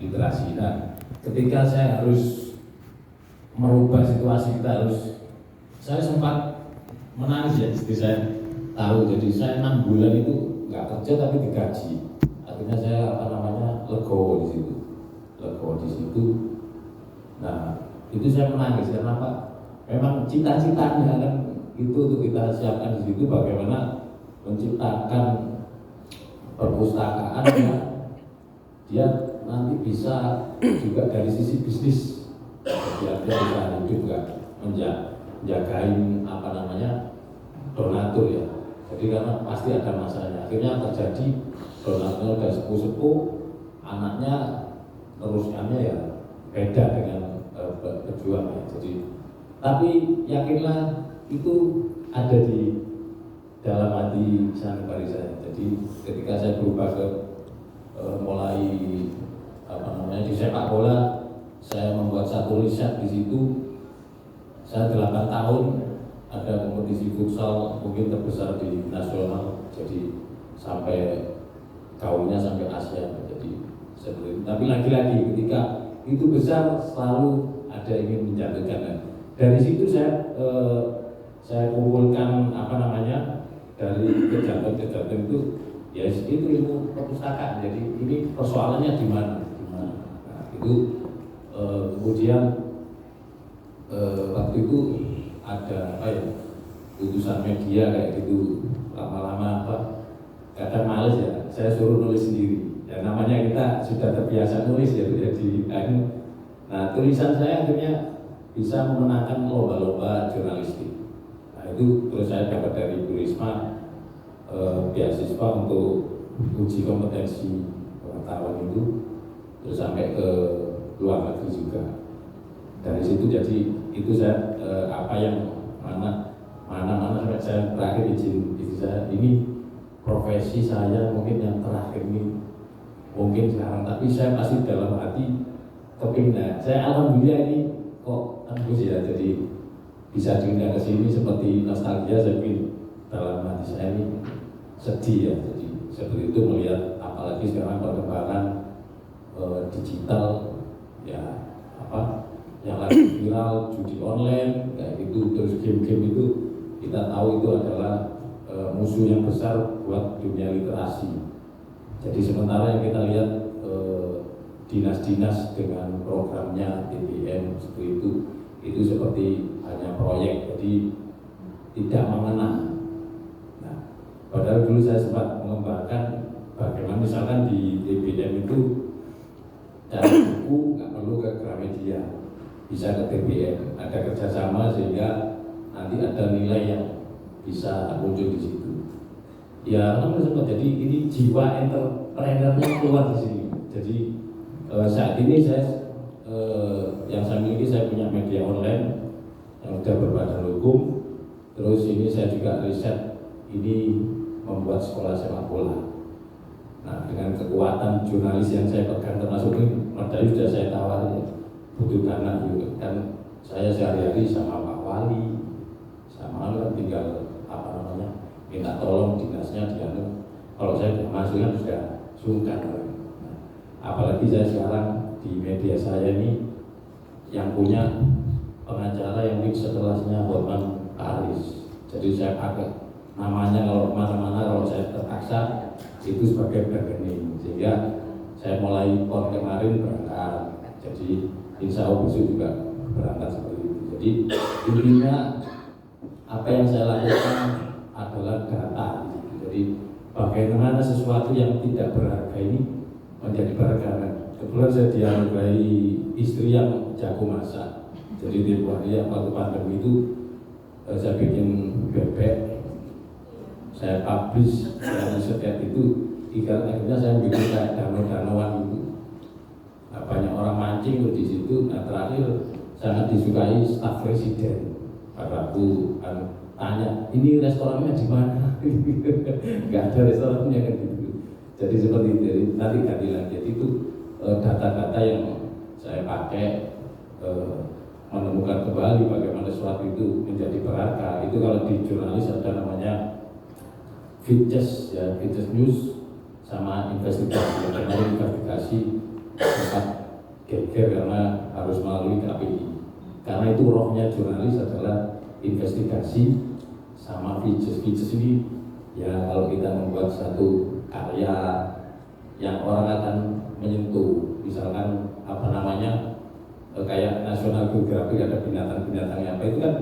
literasi. Nah, ketika saya harus merubah situasi kita saya sempat menangis ya, jadi saya tahu, jadi saya 6 bulan itu nggak kerja tapi digaji. Akhirnya saya legowo di situ. Nah, itu saya menangis karena apa? Memang cita-citanya kan itu untuk kita siapkan di situ bagaimana menciptakan perpustakaan yang dia nanti bisa juga dari sisi bisnis dia bisa hidup nggak menjagain donatur ya. Jadi karena pasti ada masanya. Akhirnya terjadi donatur udah sepuh-sepuh, anaknya teruskannya ya beda dengan pejuang ya. Jadi tapi yakinlah itu ada di dalam hati sanubari saya. Jadi ketika saya berubah ke mulai di sepak bola, saya membuat satu riset di situ. Saya 8 tahun ada kompetisi futsal mungkin terbesar di nasional, jadi sampai gaungnya sampai Asia. Jadi seperti itu. Tapi lagi-lagi ketika itu besar selalu ada ingin menjatuhkan. Dari situ saya kumpulkan dari kejadian itu ya itu ilmu perpustakaan. Jadi ini persoalannya di mana. Nah, itu kemudian waktu itu ada putusan media kayak gitu, lama-lama kadang males ya, saya suruh nulis sendiri. Ya namanya kita sudah terbiasa nulis ya, jadi nah tulisan saya akhirnya bisa memenangkan lomba-lomba jurnalistik. Nah itu terus saya dapat dari Bu Risma beasiswa untuk uji kompetensi wartawan itu, terus sampai ke luar negeri juga. Dari situ jadi itu saya mana sampai saya terakhir izin saya ini profesi saya mungkin yang terakhir ini mungkin sekarang, tapi saya pasti dalam hati kepingin. Saya alhamdulillah ini kok tembus ya, jadi bisa diundang ke sini seperti nostalgia. Saya pikir dalam hati saya ini sedih ya, jadi seperti itu melihat apalagi sekarang perkembangan digital ya, yang lagi viral judi online kayak gitu, terus game-game itu kita tahu itu adalah musuh yang besar buat dunia literasi. Jadi sementara yang kita lihat dinas-dinas dengan programnya TBM seperti itu seperti hanya proyek, jadi tidak mengenang. Nah, padahal dulu saya sempat mengembangkan bagaimana misalkan di TBM itu cari buku nggak perlu ke Gramedia, bisa ke TBM, ada kerjasama sehingga nanti ada nilai yang bisa muncul di situ. Ya, sempat jadi ini jiwa entrepreneurnya keluar di sini. Jadi saat ini yang saya miliki, saya punya media online yang sudah berbadan hukum. Terus ini saya juga riset ini membuat sekolah sepak bola. Nah, dengan kekuatan jurnalis yang saya pegang, termasuk ini medali sudah saya tawari, butuh dana juga. Dan saya sehari-hari sama Pak Wali, sama tinggal minta tolong dinasnya dianu. Kalau saya masuk kan sudah sungkan. Nah, apalagi saya sekarang di media saya ini yang punya pengacara yang setelahnya Hotman Paris. Jadi saya pakai namanya kalau mana-mana, kalau saya terpaksa itu sebagai bargaining, sehingga saya mulai pon kemarin berangkat. Jadi insya Allah besok juga berangkat seperti itu. Jadi intinya apa yang saya lakukan adalah data. Jadi bagaimana sesuatu yang tidak berharga ini menjadi berharga. Kebetulan saya dianugerahi istri yang jago masak. Jadi di waktu pandemi itu saya bikin bebek, saya publish, saya riset itu, akhirnya saya bikin kayak danau-danauan itu. Nah, banyak orang mancing di situ. Nah, terakhir sangat disukai staf presiden. Pak Rabu tanya, ini restorannya di mana? Nggak ada restorannya kan gitu. Jadi seperti itu. Nanti ganti lagi. Jadi itu data-data yang saya pakai menemukan kembali bagaimana sesuatu itu menjadi berharga. Itu kalau di jurnalis ada namanya Fitches ya, Fitches News sama investigasi. Karena investigasi sempat geger karena harus melalui KPI. Karena itu rohnya jurnalis adalah investigasi sama features ini. Ya kalau kita membuat satu karya yang orang akan menyentuh, misalkan kayak National Geographic ada binatang-binatangnya apa itu kan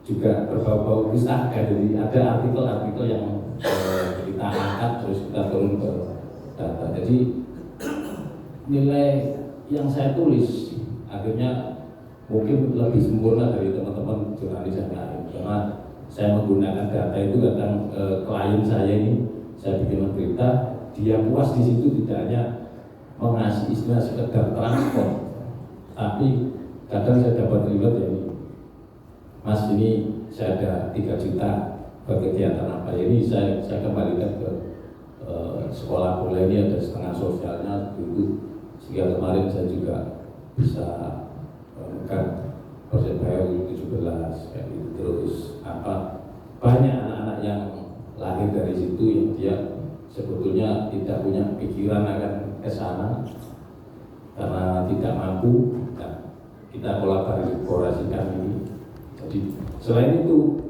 juga berbau-bau pustaka. Jadi ada artikel-artikel yang kita angkat terus kita turun ke data. Jadi nilai yang saya tulis akhirnya mungkin lebih sempurna dari teman-teman jurnalis yang lain, karena saya menggunakan data itu. Kadang klien saya ini saya bikin berita, dia puas di situ tidak hanya mengasih istilah sekedar transport, tapi kadang saya dapat reward ya ini, Mas ini saya ada 3 juta berkegiatan apa ya, ini saya kembalikan ke sekolah bola ini, ada setengah sosialnya gitu, sehingga kemarin saya juga bisa memegang Persebaya U17 kayak gitu. Terus banyak anak-anak yang lahir dari situ yang dia sebetulnya tidak punya pikiran akan ke sana karena tidak mampu. Nah, kita kolaborasikan ini. Jadi selain itu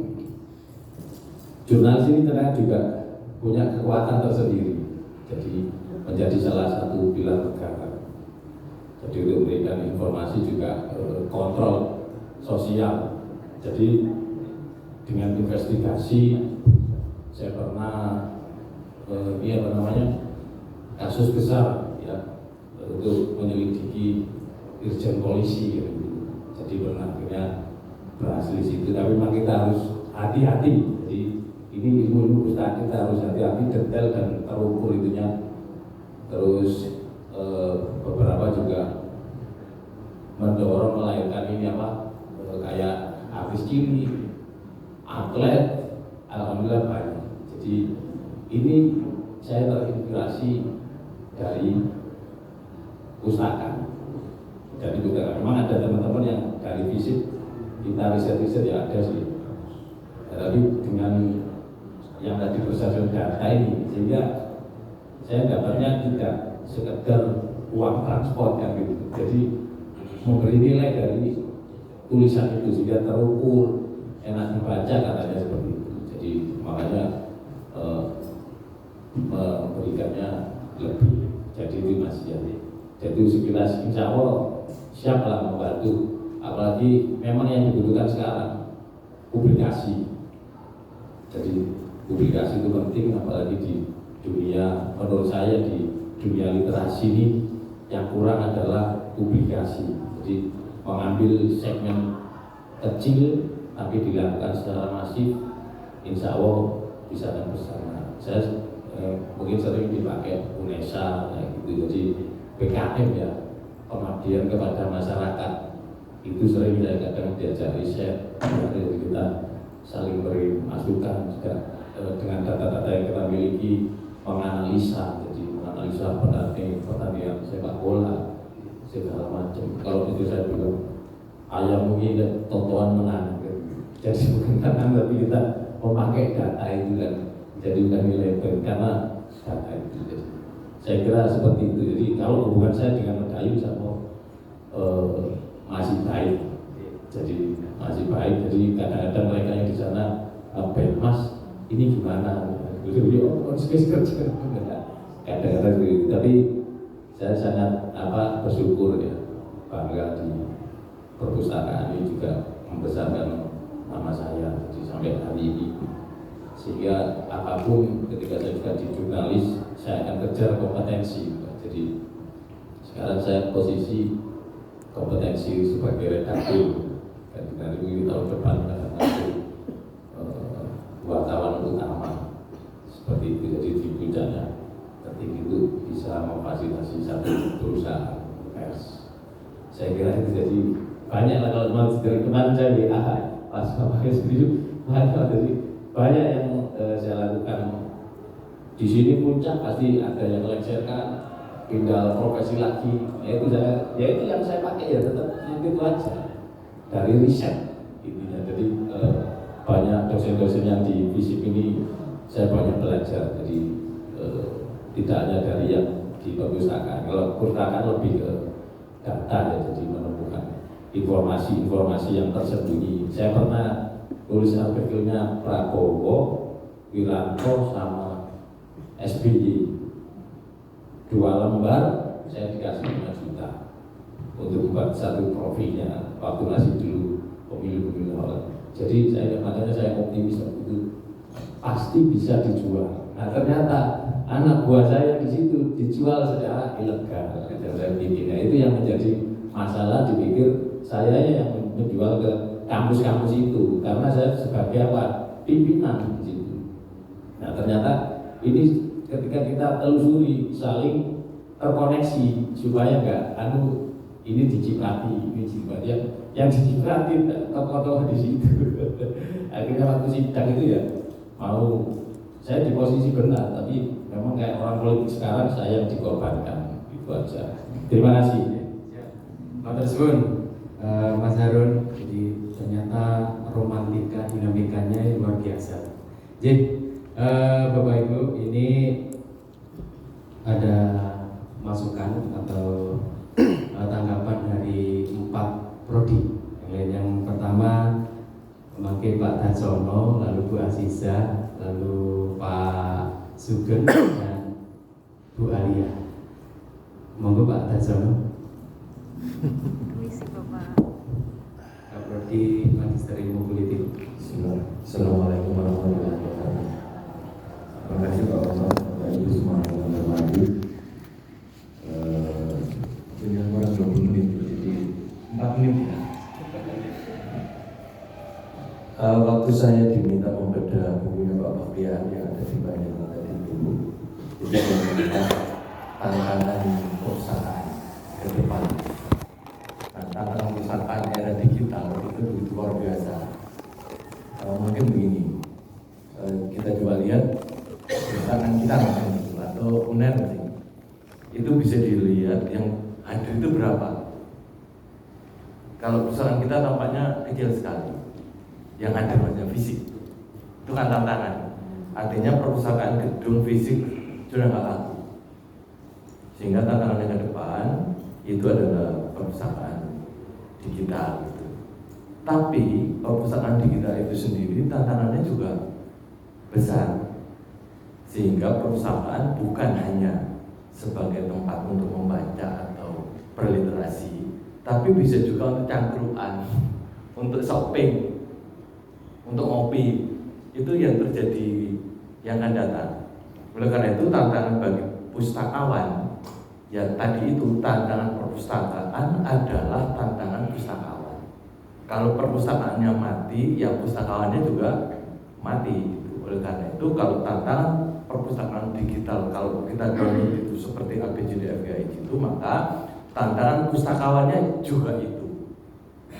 jurnalis ini ternyata juga punya kekuatan tersendiri. Jadi menjadi salah satu pilar negara. Jadi untuk memberikan informasi juga kontrol sosial. Jadi dengan investigasi saya pernah kasus besar ya untuk menyelidiki irjen polisi gitu. Jadi pernah akhirnya berhasil di situ, tapi memang kita harus hati-hati. Jadi ini ilmu pustaka, kita harus hati-hati, detail dan terukur itunya. Terus beberapa juga mendorong melahirkan ini kayak artis cilik, atlet, alhamdulillah banyak. Jadi ini saya terinspirasi dari pustaka. Jadi bukan, memang ada teman-teman yang dari fisik kita riset-riset ya ada sih. Ya, tapi dengan yang tadi berdasarkan data ini, sehingga saya dapatnya tidak sekedar uang transport yang gitu. Jadi memberi nilai dari tulisan itu sehingga terukur, enak dibaca katanya seperti itu. Jadi makanya memberikannya lebih. Jadi itu masih jadi. Jadi sekilas insya Allah siaplah membantu. Apalagi memang yang dibutuhkan sekarang publikasi. Jadi publikasi itu penting, apalagi di dunia, menurut saya di dunia literasi ini yang kurang adalah publikasi. Jadi mengambil segmen kecil tapi dilakukan secara masif, insya Allah bisa dan bersama. Saya mungkin sering dipakai UNESA gitu. Jadi PKM ya, pengabdian kepada masyarakat, itu sering saya kadang diajak riset. Jadi kita saling beri masukan juga dengan data-data yang kita miliki, menganalisa. Jadi menganalisa pertandingan sepak bola segala macam. Kalau itu saya bilang ayam mungkin tontonan menang. Jadi bukan menang, tapi kita memakai data itu kan jadi bukan nilai karena data itu. Jadi, saya kira seperti itu. Jadi kalau hubungan saya dengan Medayu sama masih baik. Jadi masih baik. Jadi kadang-kadang mereka yang di sana Mas ini gimana? Jadi kadang-kadang gitu. Tapi saya sangat bersyukur ya, bangga di perpustakaan ini juga membesarkan nama saya sampai hari ini. Sehingga apapun ketika saya juga di jurnalis, saya akan kejar kompetensi. Jadi sekarang saya posisi kompetensi sebagai redaktur. Dan dari tahun depan akan masuk wartawan utama seperti itu. Jadi di puncaknya tertinggi itu bisa memfasilitasi satu perusahaan pers. Saya kira itu jadi banyak lah. Kalau dari kemarin saya WA pas pakai sendiri banyak yang saya lakukan. Di sini puncak pasti ada yang melengsarkan, tinggal profesi lagi. Itu yang saya pakai ya tetap itu aja dari riset intinya. Jadi banyak dosen-dosen yang di FISIP ini saya banyak belajar. Jadi tidak hanya dari yang di perpustakaan. Kalau perpustakaan lebih ke data ya, jadi menemukan informasi-informasi yang tersembunyi. Saya pernah tulis artikelnya Prabowo, Wiranto sama SBY, 2 lembar saya dikasih 5 juta untuk buat satu profilnya waktu masih dulu pemilu-pemilu awal. Jadi makanya saya optimis itu pasti bisa dijual. Nah ternyata anak buah saya di situ dijual secara ilegal. Nah, itu yang menjadi masalah, dipikir saya yang menjual ke kampus-kampus itu karena saya sebagai apa, pimpinan di situ. Nah ternyata ini ketika kita telusuri saling terkoneksi supaya enggak ini diciprati yang diciprati tokoh-tokoh di situ. Akhirnya waktu sidang itu ya mau saya di posisi benar, tapi memang kayak orang politik sekarang saya yang dikorbankan, itu aja. Terima kasih. Matur suwun, Mas Harun. Jadi ternyata romantika dinamikanya luar biasa. Jadi Bapak Ibu, ini ada masukan atau tanggapan dari 4 prodi. Yang pertama memakai Pak Darsono, lalu Bu Aziza, lalu Pak Sugeng dan Bu Alia. Monggo Pak Darsono. Permisi Bapak. Prodi Magister Ilmu Politik. Assalamualaikum warahmatullahi wabarakatuh. Terima kasih Pak Omar, Bapak Ibu semua yang hormati. Dengan kurang 20 menit, jadi 4 menit ya. Waktu saya diminta membedah bukunya Pak Bakrian yang ada di Banjarnegara tadi itu melihat tantangan perusahaan ke depan. Nah, tantangan perusahaan era digital itu begitu luar biasa. Mungkin begini, kita coba lihat perusahaan kita atau UNER itu bisa dilihat yang hadir itu berapa. Kalau perusahaan kita tampaknya kecil sekali. Yang ada banyak fisik, itu kan tantangan. Artinya perpustakaan gedung fisik sudah nggak laku, sehingga tantangannya ke depan itu adalah perpustakaan digital. Gitu. Tapi perpustakaan digital itu sendiri tantangannya juga besar, sehingga perpustakaan bukan hanya sebagai tempat untuk membaca atau berliterasi, tapi bisa juga untuk cangkruan, untuk shopping, untuk ngopi. Itu yang terjadi yang akan datang. Oleh karena itu tantangan bagi pustakawan, ya tadi itu tantangan perpustakaan adalah tantangan pustakawan. Kalau perpustakaannya mati, ya pustakawannya juga mati. Oleh karena itu kalau tantangan perpustakaan digital, kalau kita download itu seperti ABCDFGA itu, maka tantangan pustakawannya juga itu.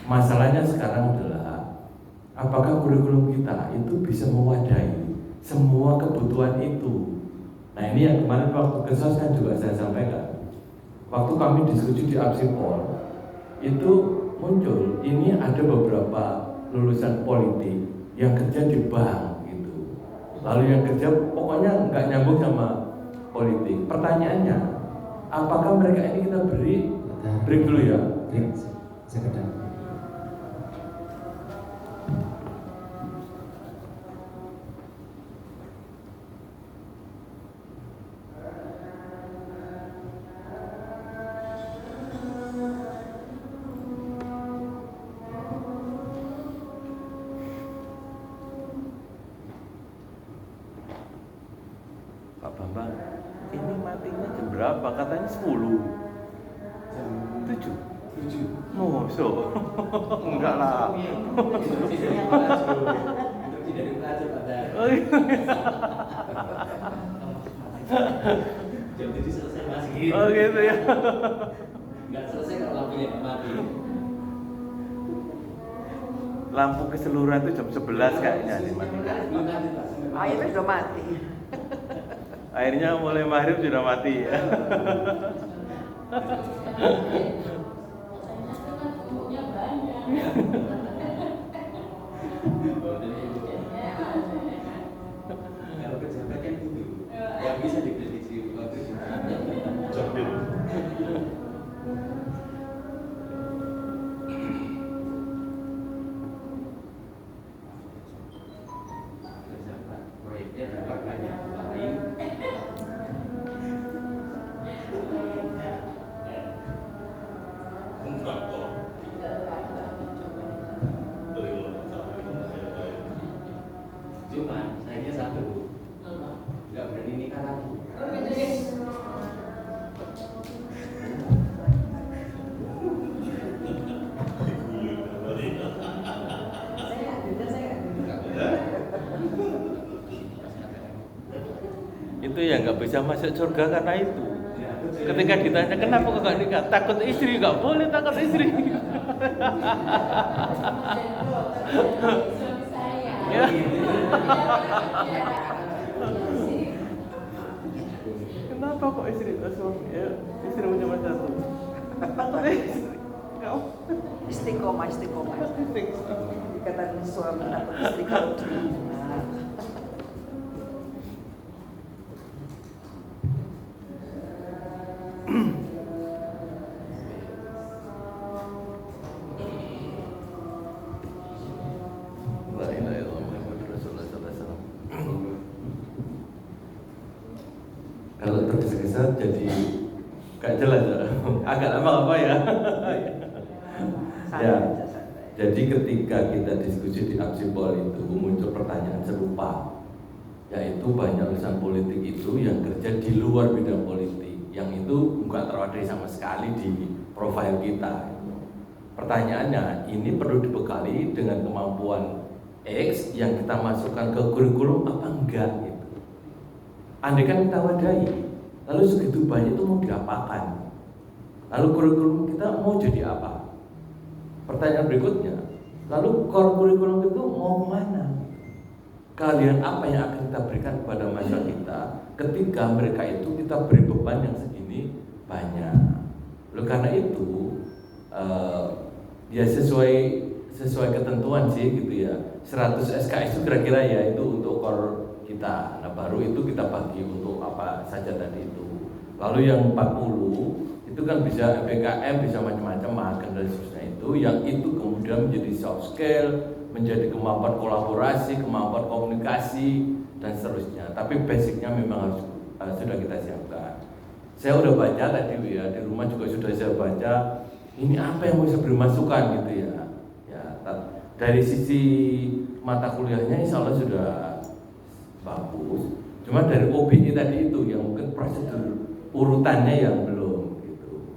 Masalahnya sekarang adalah apakah kurikulum kita itu bisa mewadahi semua kebutuhan itu. Nah ini yang kemarin waktu kesos kan juga saya sampaikan. Waktu kami diskusi di Apsipol itu muncul, ini ada beberapa lulusan politik yang kerja di bank gitu. Lalu yang kerja pokoknya nggak nyambung sama politik. Pertanyaannya, apakah mereka ini kita break dulu ya? Sekedar. Pak Bambang, ini matinya jam berapa? Katanya 10. Jam 7. Oh, so. Enggak lah. Jam 7 selesai masih. Oh gitu ya. Enggak selesai kalau lampunya mati. Lampu keseluruhan itu jam 11 kayaknya dimatikan. Airnya sudah mati. Akhirnya mulai maghrib sudah mati ya. Kalau pejabat kan gitu, yang bisa diprediksi waktu nggak bisa masuk surga karena itu. Ketika ditanya kenapa kok nggak nikah, takut istri, nggak boleh takut istri. Ya. Kenapa kok istri suami? Ya, istri cuma satu. Takut istri. Istiqomah. Ikatan suami atau istri kalau Kalau tergesa-gesa jadi gak jelas ya. Agak lama apa ya? Ya. Jadi ketika kita diskusi di Apsipol itu muncul pertanyaan serupa, yaitu banyak urusan politik itu yang kerja di luar bidang politik, yang itu nggak terwadai sama sekali di profil kita. Pertanyaannya, ini perlu dibekali dengan kemampuan X yang kita masukkan ke kurikulum apa enggak gitu. Andai kan kita wadai, lalu segitu banyak itu mau diapakan? Lalu kurikulum kita mau jadi apa? Pertanyaan berikutnya, lalu core kurikulum itu mau kemana? Kalian apa yang akan kita berikan kepada masyarakat kita ketika mereka itu kita beri beban yang segini banyak? Oleh karena itu, ya sesuai ketentuan sih gitu ya. 100 SKS itu kira-kira ya itu untuk core kita. Nah baru itu kita bagi untuk apa saja tadi itu. Lalu yang 40 itu kan bisa PKM, bisa macam-macam makan dan seterusnya itu. Yang itu kemudian menjadi soft skill, menjadi kemampuan kolaborasi, kemampuan komunikasi dan seterusnya. Tapi basicnya memang harus sudah kita siapkan. Saya udah baca tadi ya, di rumah juga sudah saya baca. Ini apa yang bisa beri masukan gitu ya. Dari sisi mata kuliahnya insya Allah sudah bagus. Cuma dari OBE tadi itu yang mungkin prosedur urutannya yang belum gitu.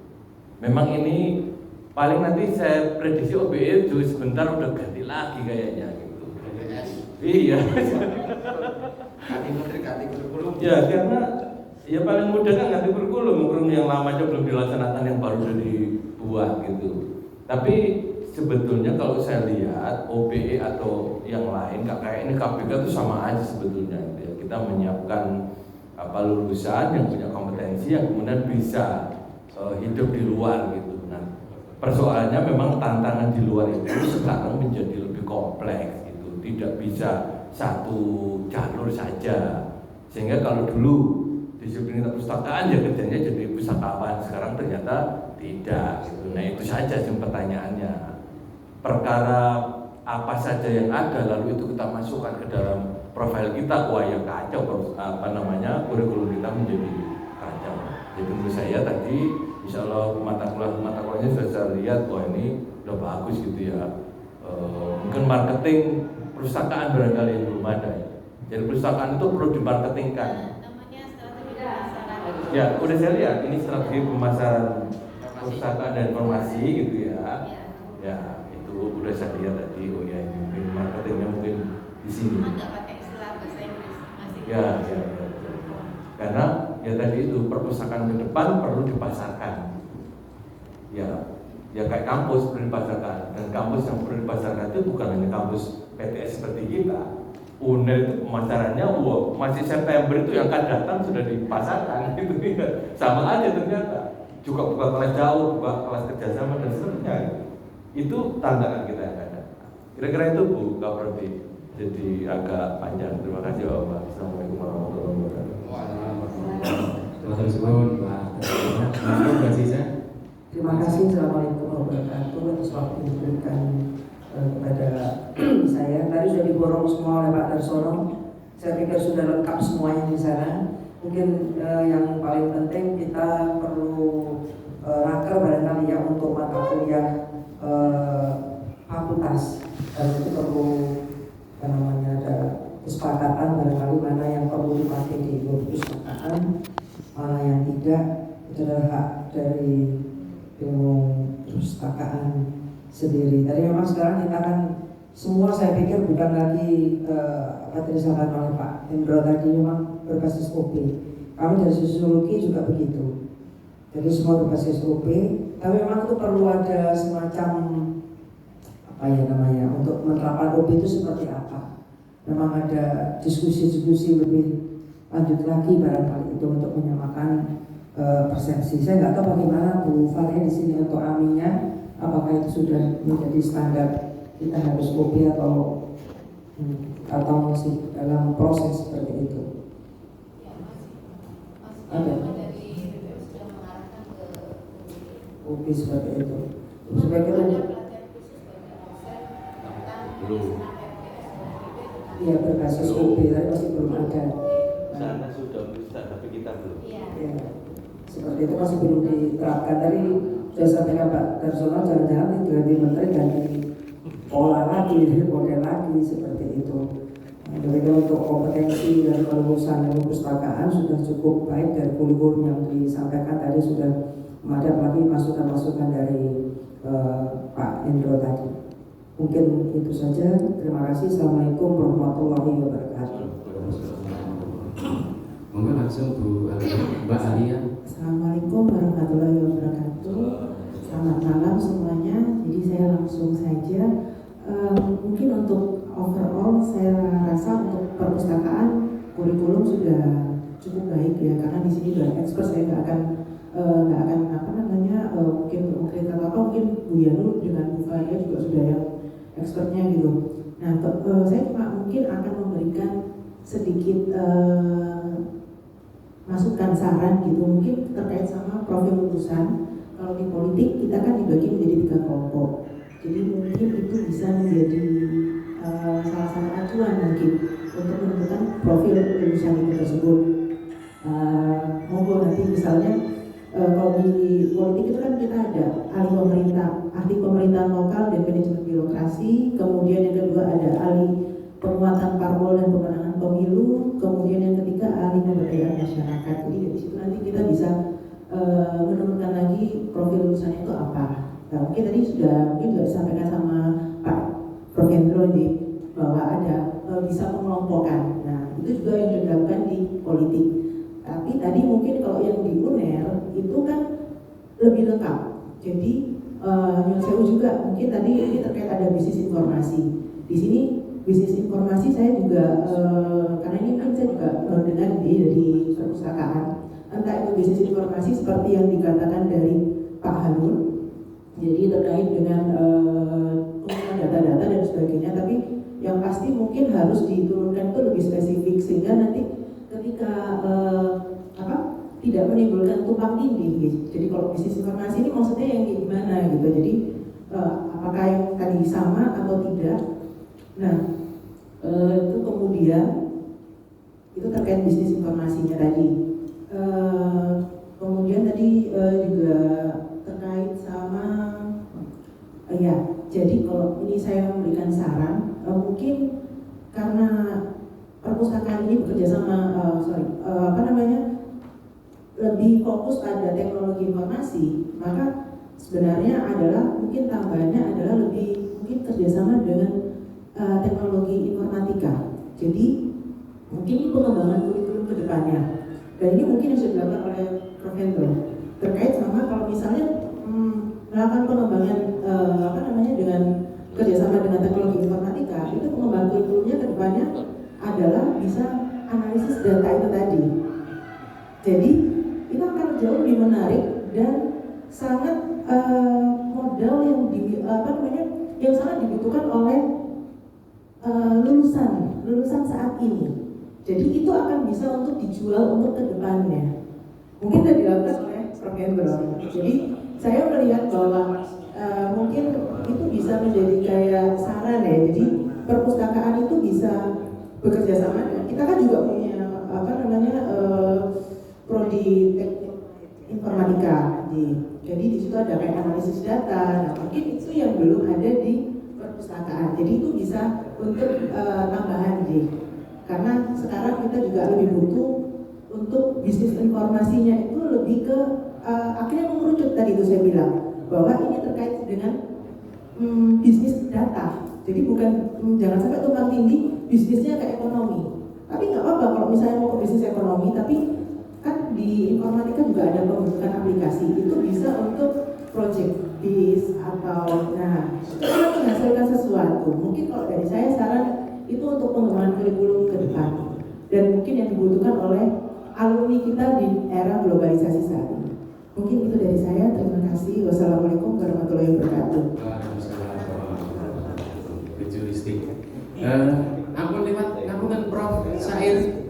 Memang ini paling nanti saya prediksi OBE itu sebentar udah ganti lagi kayaknya gitu. Iya. Ganti kurikulum. Ya karena ya paling mudah kan ganti kurikulum yang lama aja belum dilaksanakan yang baru sudah dibuat gitu. Tapi sebetulnya kalau saya lihat OBE atau yang lain kayak ini KPK itu sama aja sebetulnya gitu ya. Kita menyiapkan lulusan yang punya kompetensi yang kemudian bisa hidup di luar gitu. Nah, persoalannya memang tantangan di luar itu sekarang menjadi lebih kompleks gitu. Tidak bisa satu jalur saja. Sehingga kalau dulu disiplin perpustakaan ya kerjanya jadi pustakawan, sekarang ternyata tidak gitu. Nah, itu saja sih pertanyaannya. Perkara apa saja yang ada lalu itu kita masukkan ke dalam profil kita, wah ya kacau kurikulum kita menjadi kacau. Jadi menurut saya tadi insya Allah mata kuliahnya sudah saya lihat wah ini udah bagus gitu ya. Mungkin marketing perpustakaan barangkali yang belum ada ya. Jadi perpustakaan itu perlu dimarketingkan. Namanya strategi pemasaran. Ya udah saya lihat ini strategi pemasaran perpustakaan dan informasi gitu ya. Ya udah saya lihat tadi, oh ya ini mungkin marketingnya mungkin di sini. Nggak pakai istilah bahasa Inggris masih. Ya. Karena ya tadi itu perpustakaan ke depan perlu dipasarkan. Ya kayak kampus perlu dipasarkan, dan kampus yang perlu dipasarkan itu bukan hanya kampus PTS seperti kita. UNER itu pemasarannya, masih September itu yang akan datang sudah dipasarkan gitu. Sama aja ternyata. Juga buka kelas jauh, buka kelas kerjasama dan seterusnya. Itu tantangan kita yang ada. Kira-kira itu Bu Kaprodi. Jadi agak panjang. Terima kasih Bapak. Assalamualaikum warahmatullahi wabarakatuh. Terima kasih. Assalamualaikum warahmatullahi wabarakatuh atas waktu yang diberikan kepada saya. Tadi sudah diborong semua oleh Pak Darsono. Saya pikir sudah lengkap semuanya di sana. Mungkin yang paling penting kita perlu raker barangkali ya untuk mata kuliah fakultas, dan itu perlu ada kesepakatan barangkali mana yang perlu dipakai di perpustakaan, mana yang tidak. Itu adalah hak dari ilmu perpustakaan sendiri. Tadi memang sekarang kita kan semua saya pikir bukan lagi apa disampaikan oleh Pak Indro tadi memang berbasis OB. Kami dari sosiologi juga begitu. Jadi semua berbasis OP, tapi memang itu perlu ada semacam untuk menerapkan OP itu seperti apa. Memang ada diskusi-diskusi lebih lanjut lagi barangkali itu untuk menyamakan persepsi. Saya nggak tahu bagaimana Bu Faria di sini untuk aminya, apakah itu sudah menjadi standar kita harus OP atau masih dalam proses seperti itu. Ada dari BPU sudah mengarahkan ke OP seperti itu. Sebagai iya berbasis OP, tapi masih belum ada. Sana sudah bisa, tapi kita belum. Iya. Ya, seperti itu masih belum diterapkan. Tadi sudah sampaikan Pak Darsono, jangan-jangan ganti menteri ganti pola lagi, model lagi seperti itu. Jadi untuk kompetensi dan kelulusan perpustakaan sudah cukup baik dari kurikulum yang disampaikan tadi sudah ada lagi masukan-masukan dari Pak Indro tadi. Mungkin itu saja. Terima kasih. Assalamualaikum warahmatullahi wabarakatuh. Monggo langsung Bu Mbak Alia. Assalamualaikum warahmatullahi wabarakatuh. Selamat malam semuanya. Jadi saya langsung saja. Mungkin untuk overall saya rasa untuk perpustakaan kurikulum sudah cukup baik ya, karena di sini sudah expert. Saya nggak akan mungkin mungkin Bu Yanu dengan Bu Faria juga sudah yang expertnya gitu. Nah, saya cuma mungkin akan memberikan sedikit masukan saran gitu, mungkin terkait sama profil lulusan. Kalau di politik kita kan dibagi menjadi 3 kelompok. Jadi mungkin itu bisa menjadi salah satu acuan mungkin untuk menentukan profil lulusan itu tersebut. Monggo nanti misalnya kalau di politik itu kan kita ada ahli pemerintahan lokal dan manajemen birokrasi, kemudian yang kedua ada ahli penguatan parpol dan pemenangan pemilu, kemudian yang ketiga ahli pemberdayaan masyarakat. Jadi dari situ nanti kita bisa menentukan lagi profil lulusannya itu apa. Nah, mungkin tadi sudah disampaikan sama Pak Prof. Hendro bahwa ada bisa pengelompokan. Nah, itu juga yang dilakukan di politik. Tapi tadi mungkin kalau yang di UNER itu kan lebih lengkap. Jadi Nyon Sewu juga mungkin tadi ini terkait ada bisnis informasi. Di sini bisnis informasi saya juga karena ini kan saya juga mendengar dari perpustakaan. Entah itu bisnis informasi seperti yang dikatakan dari Pak Harun. Jadi terkait dengan penggunaan data-data dan sebagainya. Tapi yang pasti mungkin harus diturunkan itu lebih spesifik sehingga nanti ketika tidak menimbulkan tumpang tindih gitu. Jadi kalau bisnis informasi ini maksudnya yang gimana gitu. Jadi apakah yang tadi sama atau tidak. Nah itu kemudian itu terkait bisnis informasinya tadi. Kemudian tadi juga terkait sama jadi kalau ini saya memberikan saran mungkin karena perpustakaan ini bekerja sama lebih fokus pada teknologi informasi, maka sebenarnya adalah mungkin tambahannya adalah lebih mungkin kerjasama dengan teknologi informatika. Jadi mungkin ini pengembangan kurikulum ke depannya. Dan ini mungkin yang sudah dilakukan oleh Prof. Hendro terkait sama kalau misalnya melakukan pengembangan dengan kerjasama dengan teknologi informatika, itu pengembangan kurikulumnya ke depannya adalah bisa analisis data itu tadi. Jadi itu akan jauh lebih menarik dan sangat modal yang sangat dibutuhkan oleh lulusan saat ini. Jadi itu akan bisa untuk dijual untuk kedepannya. Mungkin sudah dilakukan oleh Prof. Hendro. Jadi saya melihat bahwa mungkin itu bisa menjadi kayak saran ya. Jadi perpustakaan itu bisa bekerja sama. Kita kan juga punya prodi informatika. Jadi di situ ada kayak analisis data. Nah, mungkin itu yang belum ada di perpustakaan. Jadi itu bisa untuk tambahan karena sekarang kita juga lebih butuh untuk bisnis informasinya itu lebih ke akhirnya mengerucut tadi itu saya bilang bahwa ini terkait dengan bisnis data. Jadi bukan jangan sampai tumpang tindih bisnisnya ke ekonomi. Tapi nggak apa-apa kalau misalnya mau ke bisnis ekonomi, tapi kan di informatika juga ada pembentukan aplikasi, itu bisa untuk project bis atau kalau menghasilkan sesuatu. Mungkin kalau dari saya saran itu untuk pengembangan kurikulum ke depan dan mungkin yang dibutuhkan oleh alumni kita di era globalisasi saat ini. Mungkin itu dari saya. Terima kasih. Wassalamualaikum warahmatullahi wabarakatuh. Ngapunten Prof. Sair,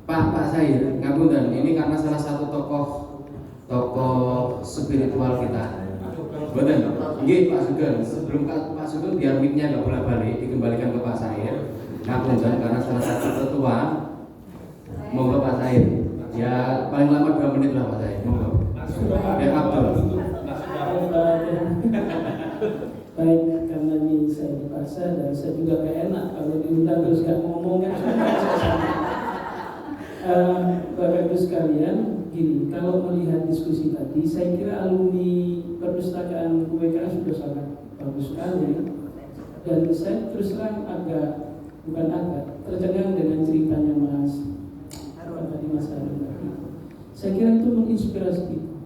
Pak Sair, ngapunten. Ini karena salah satu tokoh spiritual kita. Betul. Nggih Pak Sugeng, sebelum Pak Sugeng biar mic-nya nggak bolak-balik dikembalikan ke Pak Sair. Ngapunten karena salah satu ketua. Monggo Pak Sair. Ya paling lama 2 menit lah Pak Sair. Monggo. Ya Abdul. Baik, karena ini saya dipaksa dan saya juga gak enak kalau diundang terus gak ngomong kan. Bapak Ibu sekalian, gini, kalau melihat diskusi tadi, saya kira alumni perpustakaan UWKS sudah sangat bagus sekali. Dan saya terus terang tercengang dengan ceritanya Mas Harun tadi. Saya kira itu menginspirasi kita.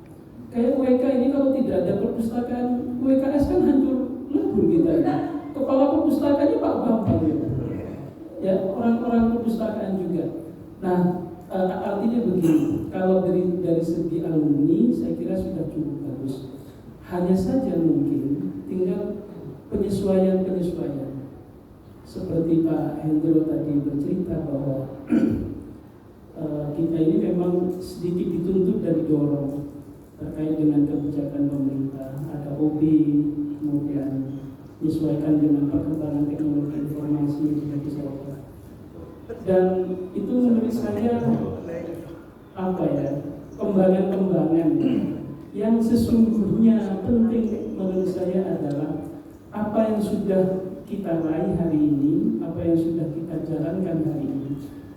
Kayak UWK ini kalau tidak ada perpustakaan UWKS kan hancur lebur kita ini. Kepala perpustakaannya Pak Bambang ya, orang-orang perpustakaan juga. Nah, artinya begini, kalau dari segi alumni saya kira sudah cukup bagus. Hanya saja mungkin tinggal penyesuaian. Seperti Pak Hendro tadi bercerita bahwa kita ini memang sedikit dituntut dan didorong terkait dengan kebijakan pemerintah, ada OB, kemudian menyesuaikan dengan perkembangan teknologi informasi di masyarakat. Dan itu menurut saya kembangan yang sesungguhnya penting menurut saya adalah apa yang sudah kita raih hari ini, apa yang sudah kita jalankan hari ini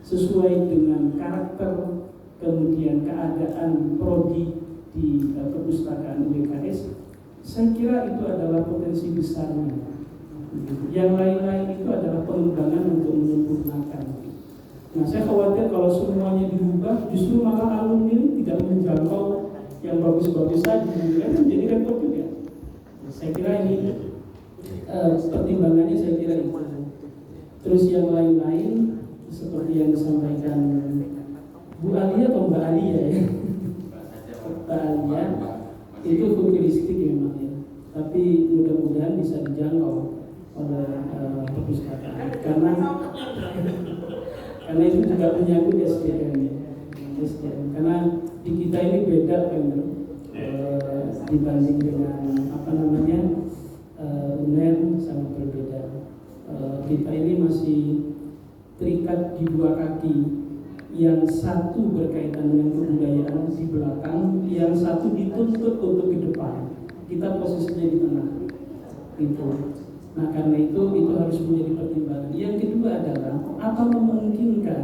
sesuai dengan karakter kemudian keadaan prodi di perpustakaan UWKS. Saya kira itu adalah potensi besarnya. Yang lain-lain itu adalah pengembangan untuk menyempurnakan. Nah, saya khawatir kalau semuanya diubah, justru malah alumni ini tidak menjangkau yang bagus-bagus saja. Kan jadi repot juga. Saya kira ini pertimbangannya saya kira itu. Terus yang lain-lain seperti yang disampaikan Bu Alia atau Mbak Alia ya. Mbak Alia itu futuristik memang ya. Tapi mudah-mudahan bisa dijangkau oleh perpustakaan karena itu juga menyangkut SDM. Karena di kita ini beda kan dibanding dengan UNER sangat berbeda. Kita ini masih terikat di dua kaki, yang satu berkaitan dengan kebudayaan di belakang, yang satu dituntut untuk ke depan. Kita posisinya di tengah itu. Nah karena itu harus menjadi pertimbangan. Yang kedua adalah apa memungkinkan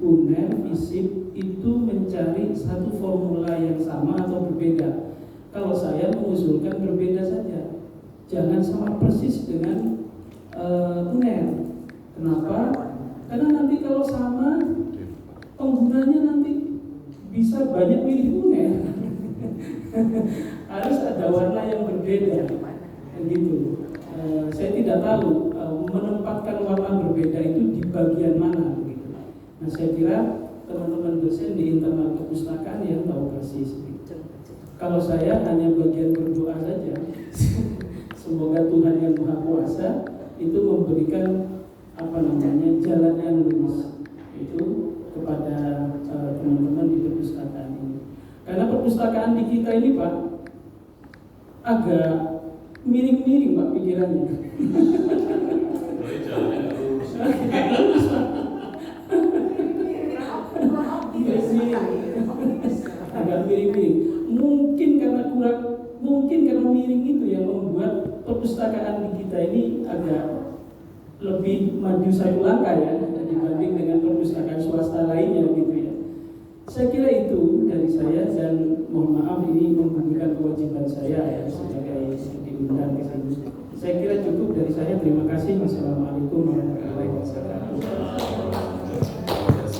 UNER, FISIP itu mencari satu formula yang sama atau berbeda. Kalau saya mengusulkan berbeda saja, jangan sama persis dengan UNER. Kenapa? Karena nanti kalau sama, penggunanya nanti bisa banyak milih UNER. Harus ada warna yang berbeda, gitu. Saya tidak tahu menempatkan warna berbeda itu di bagian mana, gitu. Nah, saya kira teman-teman dosen di internal perpustakaan yang tahu persis. Gitu. Kalau saya hanya bagian berdoa saja, semoga Tuhan yang Maha Kuasa itu memberikan jalan yang lurus itu kepada teman-teman di perpustakaan ini. Karena perpustakaan di kita ini Pak agak miring-miring Pak pikirannya. Agak miring-miring. Mungkin karena miring itu yang membuat perpustakaan di kita ini agak lebih maju satu langkah ya dibanding dengan perpustakaan swasta lainnya gitu ya. Saya kira itu dari saya, dan mohon maaf ini menggugurkan kewajiban saya ya sebagai diundang ke sini. Saya kira cukup dari saya. Terima kasih. Wassalamualaikum warahmatullahi wabarakatuh.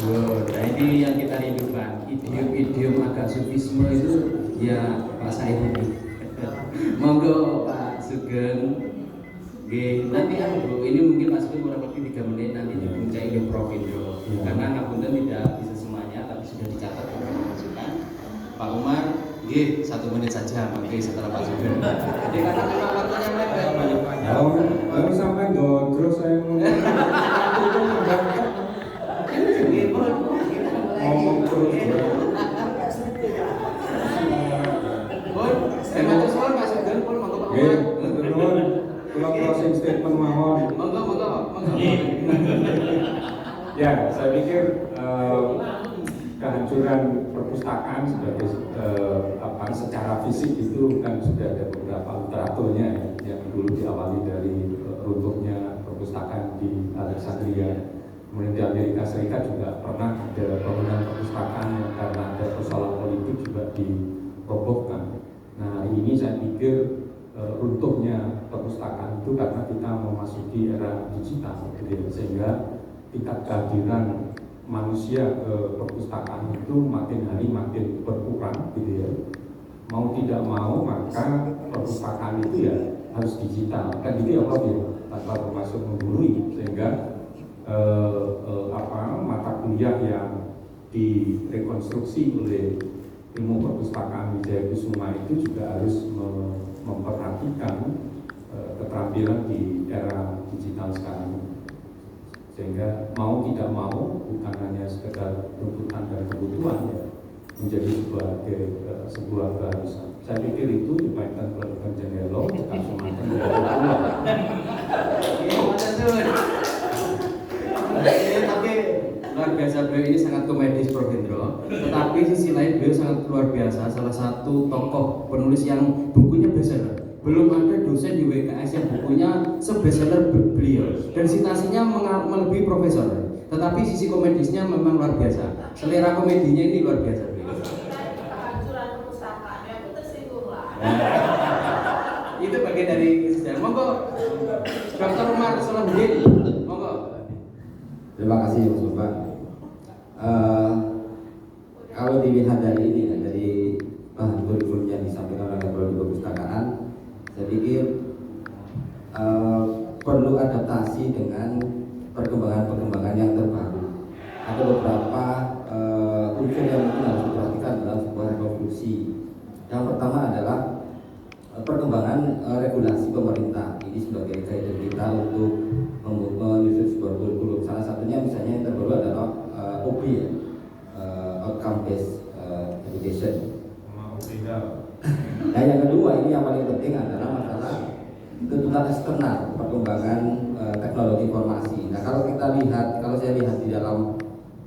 Nah ini yang kita rindukan, idiom-idiom agak sufisme itu ya Pak Said ini. Monggo Pak Sugeng. Nanti ini mungkin Pak Sugeng kurang lebih 3 menit nanti dipuncai oleh Prof Indro. Karena ngapunten tidak bisa semuanya, tapi sudah dicatat beberapa masukan. Pak Umar, 1 menit saja, mungkin setelah Pak Sugeng. Jadi karena memang waktunya mepet. Lalu sampai terus saya ngomong terus. Terus Pak Sugeng pun monggo Pak Umar. Kalau closing statement mohon. Monggo. Ya, saya pikir kehancuran perpustakaan sebagai secara fisik itu kan sudah ada beberapa literaturnya yang dulu diawali dari runtuhnya perpustakaan di Alexandria. Kemudian di Amerika Serikat juga pernah ada bangunan perpustakaan yang karena ada persoalan politik juga dirobohkan. Nah hari ini saya pikir runtuhnya perpustakaan itu karena kita memasuki era digital, gitu, sehingga tingkat kehadiran manusia ke perpustakaan itu makin hari makin berkurang, gitu ya. Mau tidak mau maka perpustakaan itu ya harus digital, kan gitu ya Prof ya, tanpa termasuk menggurui, sehingga mata kuliah yang direkonstruksi oleh ilmu perpustakaan Wijaya Kusuma itu juga harus memperhatikan keterampilan di era digital sekarang, sehingga mau tidak mau bukan hanya sekedar tuntutan dan kebutuhan ya, menjadi sebuah keharusan. Saya pikir itu dibandingkan pelajaran Jendelo langsung akan tapi luar biasa, beliau ini sangat komedis Prof Hendro, tetapi sisi lain beliau sangat luar biasa, salah satu tokoh penulis yang bukunya bestseller. Belum ada dosen di WKS yang bukunya sebestseller beliau, dan citasinya melebihi profesor. Tetapi sisi komedisnya memang luar biasa, selera komedinya ini luar biasa beliau. Kehancuran perpustakaan yang tersinggung lah. Itu bagian dari sejarah. Monggo Dr. Umar Salahuddin, monggo. Terima kasih Mas Bapak. Kalau dilihat dari ini, dari bahan kurikulum yang disampaikan oleh Prodi Perpustakaan, saya pikir perlu adaptasi dengan perkembangan yang terbaru. Ada beberapa unsur yang mungkin harus diperhatikan dalam sebuah rekonstruksi. Yang pertama adalah perkembangan regulasi pemerintah. Ini sebagai guidance kita untuk menyusun sebuah kurikulum. Salah satunya misalnya yang terbaru adalah OB, Outcome Based Education. Nah yang kedua ini yang paling penting adalah masalah tuntutan eksternal, perkembangan teknologi informasi. Nah kalau saya lihat di dalam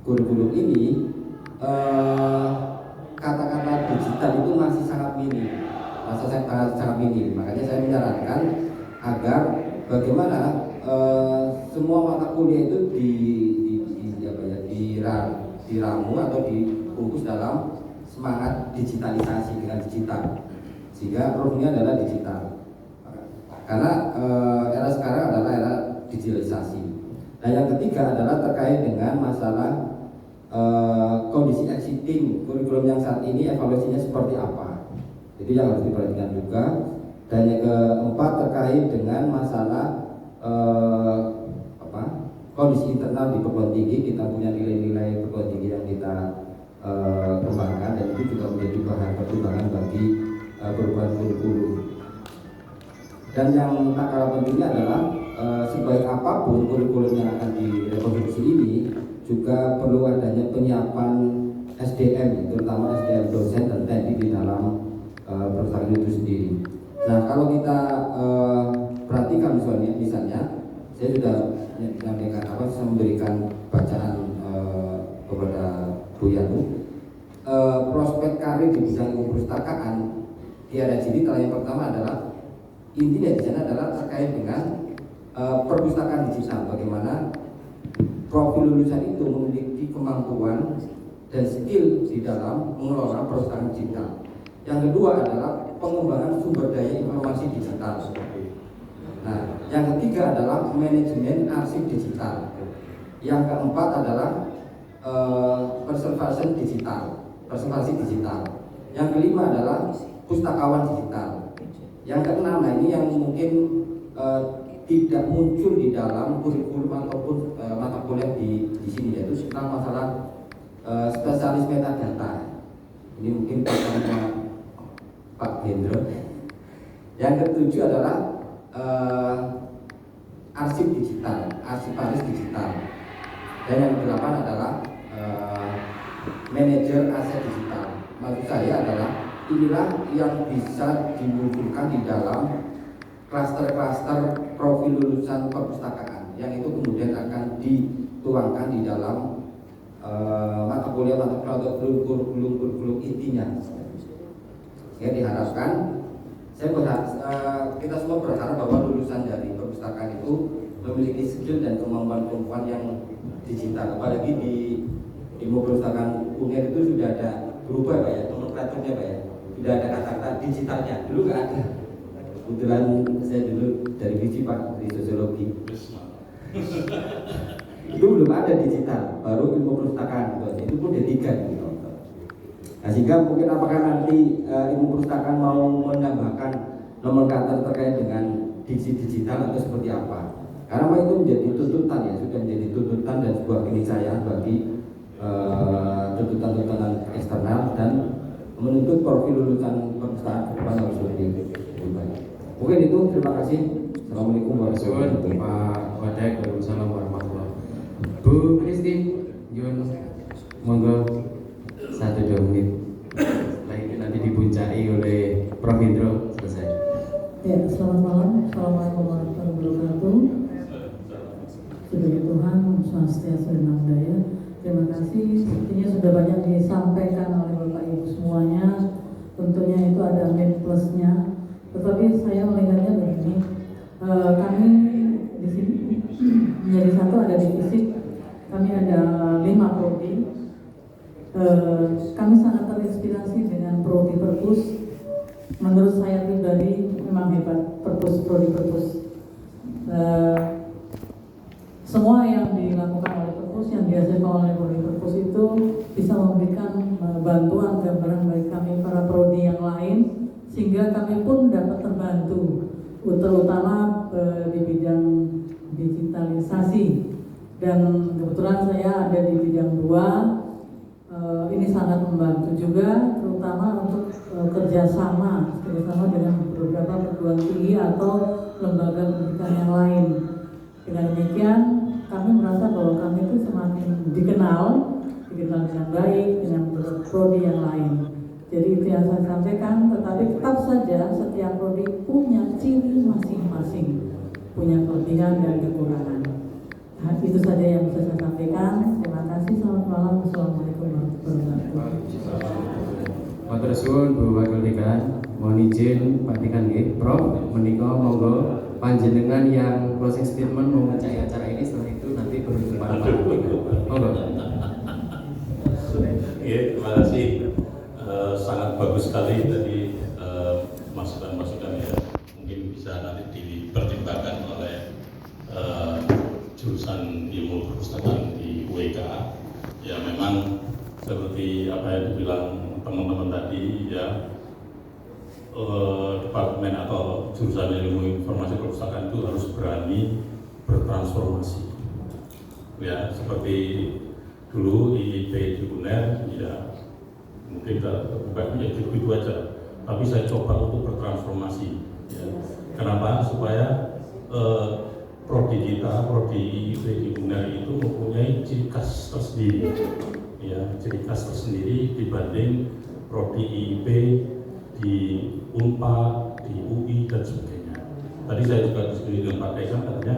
kurikulum ini, kata-kata digital itu masih sangat minim, sangat minim. Makanya saya menyarankan agar bagaimana semua mata kuliah itu diramu atau dibungkus dalam semangat digitalisasi dengan digital, sehingga produknya adalah digital. Karena era sekarang adalah era digitalisasi. Nah yang ketiga adalah terkait dengan masalah kondisi existing kurikulum yang saat ini, evaluasinya seperti apa. Jadi yang harus diperhatikan juga. Dan yang keempat terkait dengan masalah kondisi internal di perguruan tinggi. Kita punya nilai-nilai perguruan tinggi yang kita kembangkan, dan itu juga menjadi bahan pertimbangan bagi perubahan kurikulum. Dan yang tak kalah pentingnya adalah sebaik apapun kurikulum yang akan direkonstruksi ini, juga perlu adanya penyiapan SDM, terutama SDM dosen dan teknik di dalam perpustakaan itu sendiri. Nah kalau kita perhatikan misalnya saya sudah memberikan bacaan kepada Bu Yanu, prospek karir di bidang ilmu perpustakaan di era digital yang pertama adalah intinya di sana adalah terkait dengan perpustakaan digital, bagaimana profil lulusan itu memiliki kemampuan dan skill di dalam mengelola perpustakaan digital. Yang kedua adalah pengembangan sumber daya informasi digital. Nah, yang ketiga adalah manajemen arsip digital. Yang keempat adalah preservasi digital. Yang kelima adalah pustakawan digital. Yang keenam, nah ini yang mungkin tidak muncul di dalam kurikulum ataupun mata kuliah di sini, yaitu tentang masalah spesialis metadata. Ini mungkin pakarnya Pak Hendro. Yang ketujuh adalah arsip digital, arsiparis digital. Dan yang kedelapan adalah manajer aset digital. Maksud saya adalah inilah yang bisa dimunculkan di dalam klaster-klaster profil lulusan perpustakaan, yang itu kemudian akan dituangkan di dalam mata kuliah atau kurikulum intinya. Ya, diharapkan kita semua berharap bahwa lulusan dari perpustakaan itu memiliki skill dan kemampuan yang digital. Apalagi di perpustakaan UNER itu sudah ada berubah Pak ya, nomenklaturnya Pak ya. Sudah ada kata-kata digitalnya, dulu nggak ada. Kebetulan saya dulu dari visi Pak di sosiologi. Itu belum ada digital, baru ilmu perpustakaan itu pun D3 gitu. Nah, sehingga mungkin apakah nanti ilmu perpustakaan mau menambahkan nomenklatur terkait dengan diksi digital atau seperti apa? Karena itu menjadi tuntutan ya, sudah menjadi tuntutan dan sebuah keniscayaan bagi tuntutan-tuntutan eksternal dan menuntut profil lulusan perpustakaan ke depan harus lebih baik. Mungkin itu, terima kasih. Assalamualaikum warahmatullahi wabarakatuh. Pak Wadek, waalaikumsalam warahmatullahi wabarakatuh. Bu Kristi, Yun, monggo 1-2 menit. Setelah ini nanti dipuncai oleh Prof. Indro, selesai. Ya, selamat malam. Assalamualaikum warahmatullahi wabarakatuh. Sebagai Tuhan, Swastiastu dan Namo Buddhaya. Terima kasih. Sepertinya sudah banyak disampaikan oleh Bapak Ibu semuanya. Tentunya itu ada min plusnya. Tetapi saya melihatnya begini, kami di sini menjadi satu, ada divisi, kami ada 5 prodi. Kami sangat terinspirasi dengan prodi perpus. Menurut saya pribadi memang hebat prodi perpus. Semua yang dilakukan oleh perpus, yang dihasilkan oleh prodi perpus itu bisa memberikan bantuan gambaran bagi kami para prodi yang lain, sehingga kami pun dapat terbantu, terutama di bidang digitalisasi. Dan kebetulan saya ada di bidang 2, ini sangat membantu juga, terutama untuk kerjasama dengan beberapa perguruan tinggi atau lembaga pendidikan yang lain. Dengan demikian, kami merasa bahwa kami itu semakin dikenal dengan baik dengan prodi yang lain. Jadi itu yang saya sampaikan, tetapi tetap saja setiap prodi punya ciri masing-masing, punya kelebihan dan kekurangan. Nah, itu saja yang bisa saya sampaikan. Terima kasih, selamat malam. Assalamualaikum warahmatullahi wabarakatuh. Matur suwun Bu Wakil Dekan, mohon izin Pak Dekan nggih, Prof. Menika monggo panjenengan yang closing statement mau ngecai acara ini, setelah itu nanti berhubung para monggo. Terima kasih. Sangat bagus sekali tadi masukan-masukan ya. Mungkin bisa nanti dipertimbangkan oleh jurusan ilmu perpustakaan di UEK. Ya memang seperti apa yang dibilang teman-teman tadi ya, departemen atau jurusan ilmu informasi perpustakaan itu harus berani bertransformasi. Ya seperti dulu IIP di UNER ya mungkin bukan ya gitu aja, tapi saya coba untuk bertransformasi ya. Kenapa? Supaya prodi kita, prodi IIP di UNER itu mempunyai ciri khas tersendiri ya, ciri khas tersendiri dibanding prodi IIP di UNPAD, di UI dan sebagainya. Tadi saya juga diskusi dengan Pak Kaisang, katanya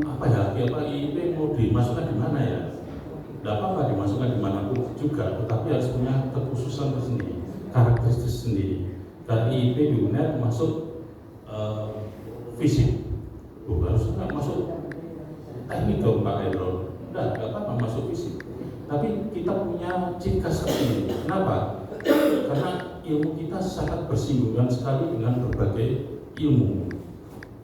apa ya, IIP mau dimasukkan di mana ya? Tidak apa-apa dimasukkan dimanapun juga, tetapi harus punya kekhususan tersendiri, karakteristik sendiri. Dan IIP di UNER masuk fisik, harus nggak masuk teknik dong Pak Hendro. Nggak apa-apa masuk fisik. Tapi kita punya ciri khas tersendiri. Kenapa? Karena ilmu kita sangat bersinggungan sekali dengan berbagai ilmu,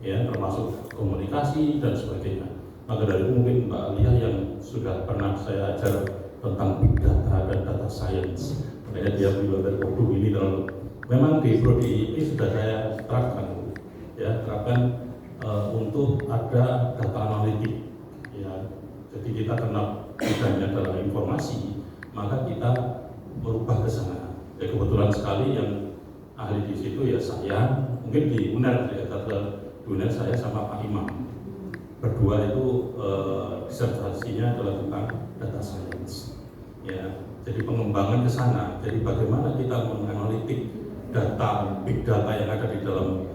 ya termasuk komunikasi dan sebagainya. Maka dari itu mungkin Mbak Alia yang sudah pernah saya ajar tentang big data dan data science, makanya dia bilang dari waktu ini dalam memang di prodi ini sudah saya terapkan, ya terapkan untuk ada data analitik, ya. Jadi kita karena bidangnya adalah informasi, maka kita merubah ke sana. Ya kebetulan sekali yang ahli di situ ya saya, mungkin di UNER ya, di UNER saya sama Pak Imam. Berdua itu disertasinya adalah tentang data science, ya. Jadi pengembangan ke sana. Jadi bagaimana kita menganalitik data, big data yang ada di dalam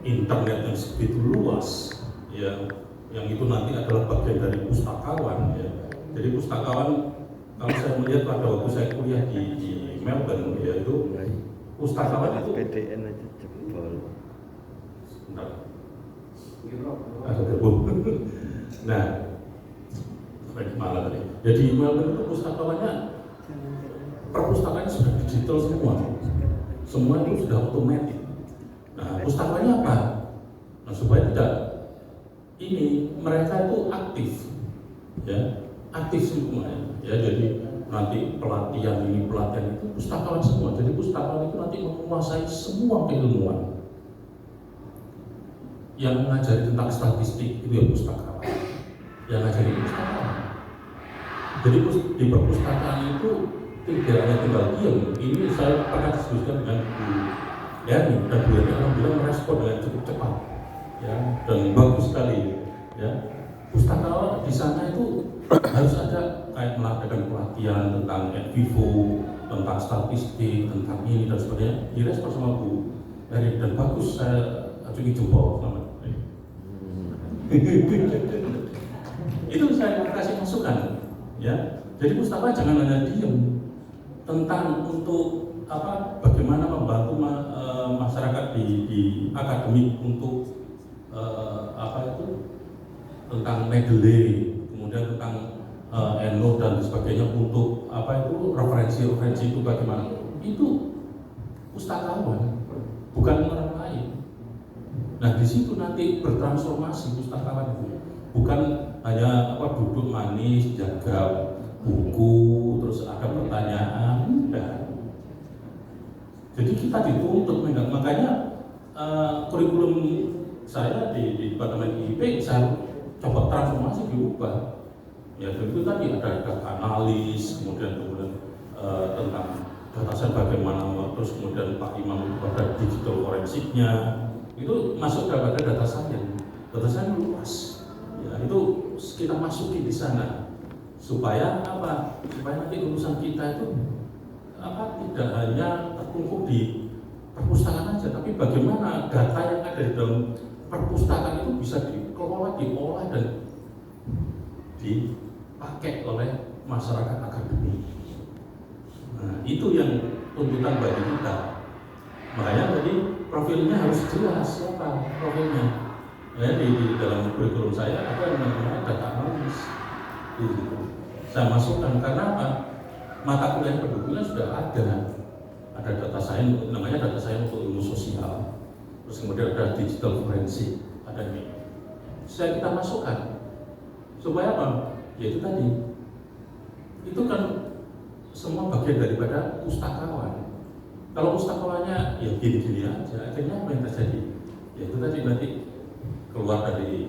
internet yang segitu luas, ya, yang itu nanti adalah bagian dari pustakawan, ya. Jadi pustakawan, kalau saya melihat pada waktu saya kuliah di Melbourne, ya itu pustakawan itu PDN aja jebol. Sebentar. Ada kebun. Nah, malah tadi. Jadi Melbourne itu pustakawannya, perpustakaannya sudah digital semua itu sudah otomatis. Nah, pustakawannya apa? Nah, supaya tidak ini mereka itu aktif, ya, aktif semuanya. Ya, jadi nanti pelatihan ini pelatihan itu pustakawan semua. Jadi pustakawan itu nanti menguasai semua keilmuan. Yang mengajari tentang statistik itu ya pustakawan, yang ngajari pustakawan. Jadi di perpustakaan itu tidak hanya tinggal diam. Ini saya pernah diskusikan dengan Bu Yani dan Bu Yani alhamdulillah merespon dengan cukup cepat, ya, dan bagus sekali, ya. Pustakawan di sana itu harus ada kayak melakukan pelatihan tentang vivo, tentang statistik, tentang ini dan sebagainya. Direspon sama Bu Yani dan bagus, saya acungi jempol. Itu saya kasih masukan, ya. Jadi pustakawan jangan hanya diam tentang untuk apa, bagaimana membantu masyarakat di akademik untuk apa itu tentang Mendeley, kemudian tentang Eno dan sebagainya untuk apa itu referensi itu bagaimana. Itu pustakawan, bukan orang lain. Nah di situ nanti bertransformasi pustakawan itu, bukan hanya apa duduk manis jaga buku terus ada pertanyaan, enggak. Jadi kita dituntut, makanya kurikulum saya di departemen IIP saya coba transformasi diubah. Ya itu tadi ada data analis, kemudian tentang data science bagaimana, terus kemudian Pak Imam pada digital forensiknya. Itu masuk kepada data science luas, ya itu kita masuki di sana supaya apa? Supaya nanti urusan kita itu apa tidak hanya terkungkung di perpustakaan aja, tapi bagaimana data yang ada di dalam perpustakaan itu bisa dikelola, diolah dan dipakai oleh masyarakat akademik. Nah itu yang tuntutan bagi kita. Makanya tadi profilnya harus jelas siapa profilnya. Ya, di dalam kurikulum saya ada yang namanya data analis. Saya masukkan karena apa? Mata kuliah pendukungnya sudah ada data science, namanya data science untuk ilmu sosial. Terus kemudian ada digital forensik, ada ini. Kita masukkan supaya apa? Yaitu tadi. Itu kan semua bagian daripada pustakawan. Kalau pustakawannya ya gini-gini aja, akhirnya apa yang terjadi? Ya itu tadi nanti keluar dari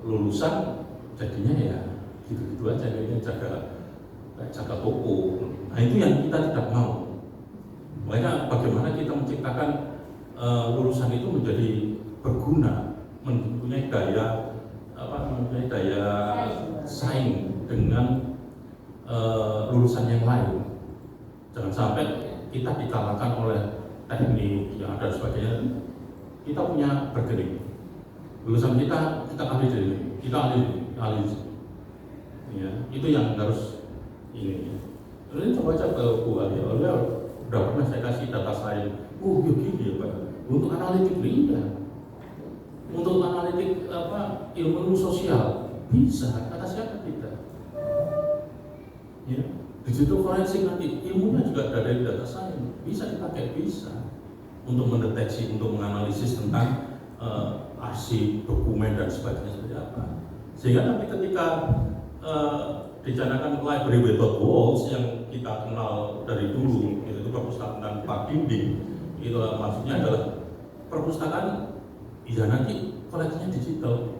lulusan jadinya ya gitu-gitu aja, kayaknya jaga toko. Nah itu yang kita tidak mau. Makanya bagaimana kita menciptakan lulusan itu menjadi berguna, mempunyai daya saing dengan lulusan yang lain. Jangan sampai kita dikalahkan oleh teknik yang ada sebagainya. Kita punya bergening. Lulusan kita ahli dari ini, kita ahli. Ya, itu yang harus ini. Ini coba ke Bu Alia, udah pernah saya kasih data science. Begini ya Pak. Untuk analitik iya. Untuk analitik apa ilmu sosial bisa. Kata siapa tidak? Ya. Digital forensik nanti ilmunya juga ada dari data science, bisa dipakai, bisa untuk mendeteksi, untuk menganalisis tentang arsip, dokumen dan sebagainya seperti apa. Sehingga nanti ketika dicanangkan library without walls yang kita kenal dari dulu, yaitu perpustakaan tanpa dinding, itu maksudnya adalah perpustakaan ya nanti koleksinya digital.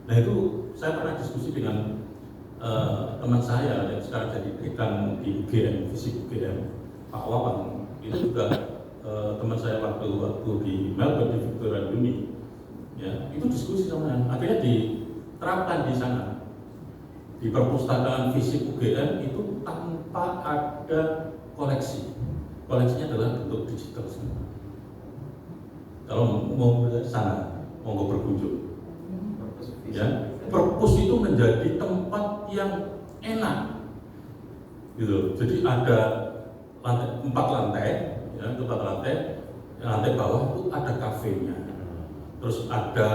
Nah itu saya pernah diskusi dengan teman saya yang sekarang jadi dekan di UGM, Fisik UGM, Pak Wawan. Itu juga teman saya waktu di Melbourne, di Victoria Uni, ya itu diskusi sama yang akhirnya diterapkan di sana. Di perpustakaan fisik UGM itu tanpa ada koleksi. Koleksinya adalah bentuk digital semua. Kalau mau ke sana, mau berkunjung. Ya, perpus itu menjadi tempat yang enak. Gitu. Jadi ada empat lantai, ya, lantai bawah itu ada kafenya. Terus ada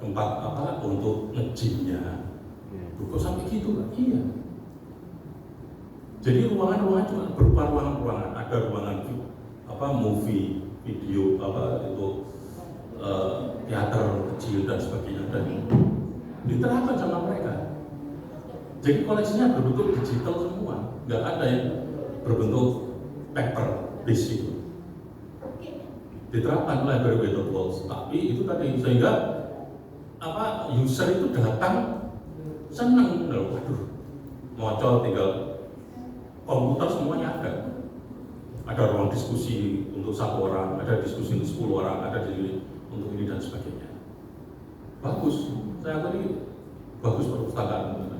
tempat untuk nge-gym-nya. Kok sampai gitu Pak? Iya. Jadi ruangan-ruangan cuma berupa ruangan-ruangan. Ada ruangan movie, video, itu teater kecil dan sebagainya. Dan diterapkan sama mereka. Jadi koleksinya berbentuk digital semua. Nggak ada yang berbentuk paper base itu. Diterapkan library without walls. Tapi itu tadi sehingga user itu datang senang, waduh, ngocol tinggal komputer semuanya ada. Ada ruang diskusi untuk 1 orang, ada diskusi untuk 10 orang, ada untuk ini dan sebagainya. Bagus, saya tadi bagus perpustakaan.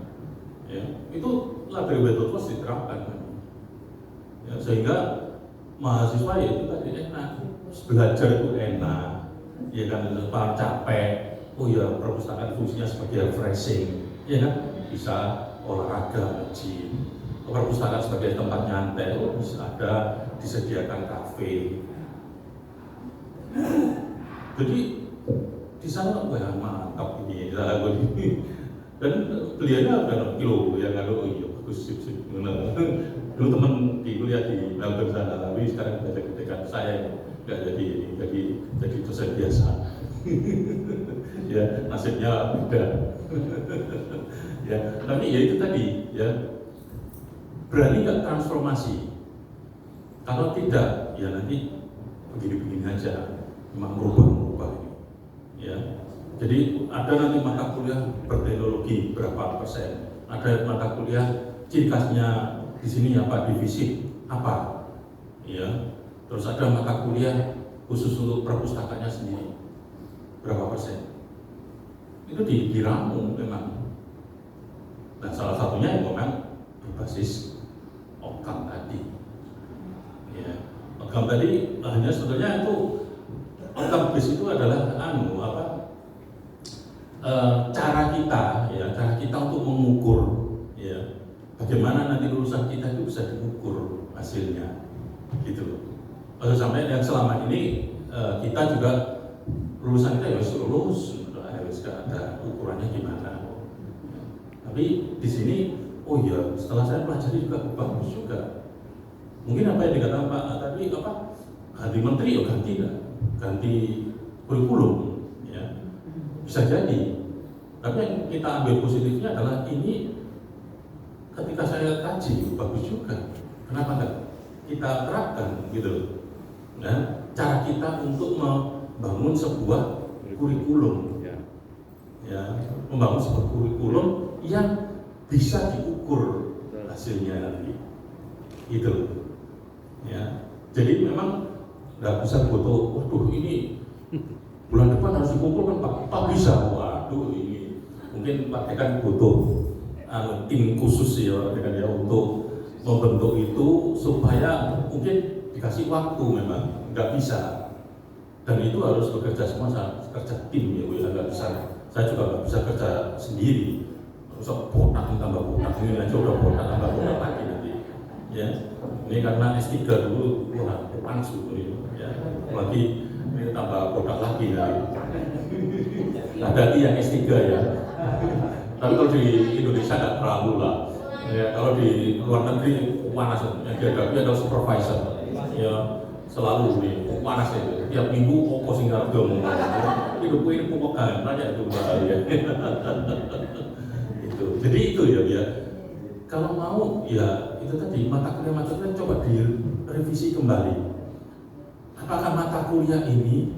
Ya, itu library without walls diterapkan. Ya, sehingga mahasiswa ya itu tadi enak, belajar itu enak, ya kan, para capek. Oh ya, perpustakaan fungsinya sebagai refreshing. Ya kan, bisa olahraga, gym, perpustakaan sebagai tempat nyantai, bisa ada disediakan kafe. Jadi di sana mantap ini, dan beliaunya udah kilo ya kalau iya bagus sip. Dulu teman di kuliah di Melbourne sana, tapi sekarang udah jadi dekan saya nggak jadi dosen biasa. Ya nasibnya beda. Ya, tapi ya itu tadi ya, berani nggak transformasi? Kalau tidak, ya nanti begini-begini aja, cuma merubah ini. Ya, jadi ada nanti mata kuliah berteknologi berapa persen, ada mata kuliah ciri khasnya di sini apa, divisi apa, ya, terus ada mata kuliah khusus untuk perpustakaannya sendiri berapa persen. Itu diramu memang. Nah salah satunya yang memang berbasis OKAM tadi. Ya, OKAM tadi hanya sebetulnya itu OKAM base itu adalah cara kita untuk mengukur, ya, bagaimana nanti lulusan kita itu bisa diukur hasilnya, gitu. Sampai yang selama ini kita juga lulusan kita ya lulus. Ada ukurannya gimana. Tapi di sini, oh iya, setelah saya pelajari juga bagus juga. Mungkin apa yang dikatakan Pak tadi ganti menteri ya ganti kurikulum, ya bisa jadi. Tapi yang kita ambil positifnya adalah ini ketika saya kaji bagus juga. Kenapa enggak kita terapkan gitu? Nah, cara kita untuk membangun sebuah kurikulum. Ya, membangun sebuah kurikulum yang bisa diukur hasilnya nanti, gitu. Ya, jadi memang nggak bisa butuh, waduh ini bulan depan harus dikumpulkan Pak bisa, waduh ini mungkin Pak Dekan butuh tim khusus ya Dekan ya untuk membentuk itu supaya mungkin dikasih waktu memang nggak bisa, dan itu harus bekerja semua, kerja tim ya, nggak bisa. Saya juga nggak bisa kerja sendiri, usah botak tambah botak, ini aja udah botak tambah botak lagi nanti. Ya, ini karena S3 dulu, panas dulu ya, lagi ini tambah botak lagi nanti. Ada yang S3 ya, tapi kalau di Indonesia nggak terlalu lah. Ya, kalau di luar negeri panas, yang dihadapi adalah supervisor, ya selalu nih panas itu. Tiap minggu kok singgal dong. Hidup ini pokoknya banyak itu bahaya. gitu. Jadi itu ya. Kalau mau ya itu tadi mata kuliah coba direvisi kembali. Apakah mata kuliah ini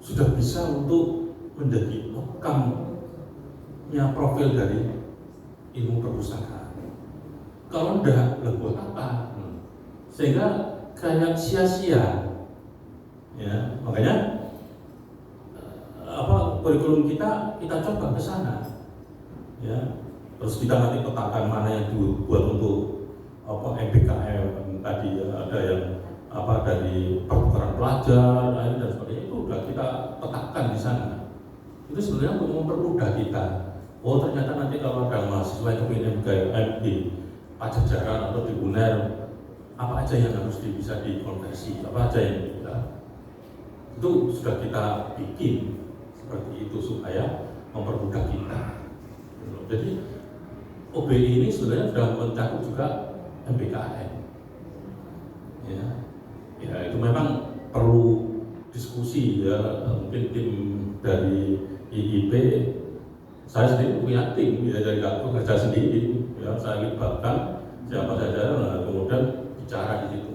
sudah bisa untuk menjadi outcome-nya profil dari ilmu perpustakaan? Kalau enggak, buat apa? Sehingga kayak sia-sia. Ya, makanya kurikulum kita coba ke sana. Ya. Terus kita nanti petakan mana yang dibuat untuk MBKM tadi ya, ada yang dari pertukaran pelajar dan sebagainya, itu udah kita petakan di sana. Itu sebenarnya untuk mempermudah kita. Oh ternyata nanti kalau ada mahasiswa yang kepingin MBKM di Pajajaran atau di UNER, apa aja yang harus bisa dikonversi, apa aja yang bisa. Itu sudah kita bikin seperti itu supaya mempermudah kita. Jadi OBI ini sebenarnya sudah mencakup juga MBKM. Ya itu memang perlu diskusi ya, mungkin tim dari IIP, saya sendiri punya tim ya, dari aku kerja sendiri ya, saya libatkan siapa saja, kemudian bicara di situ.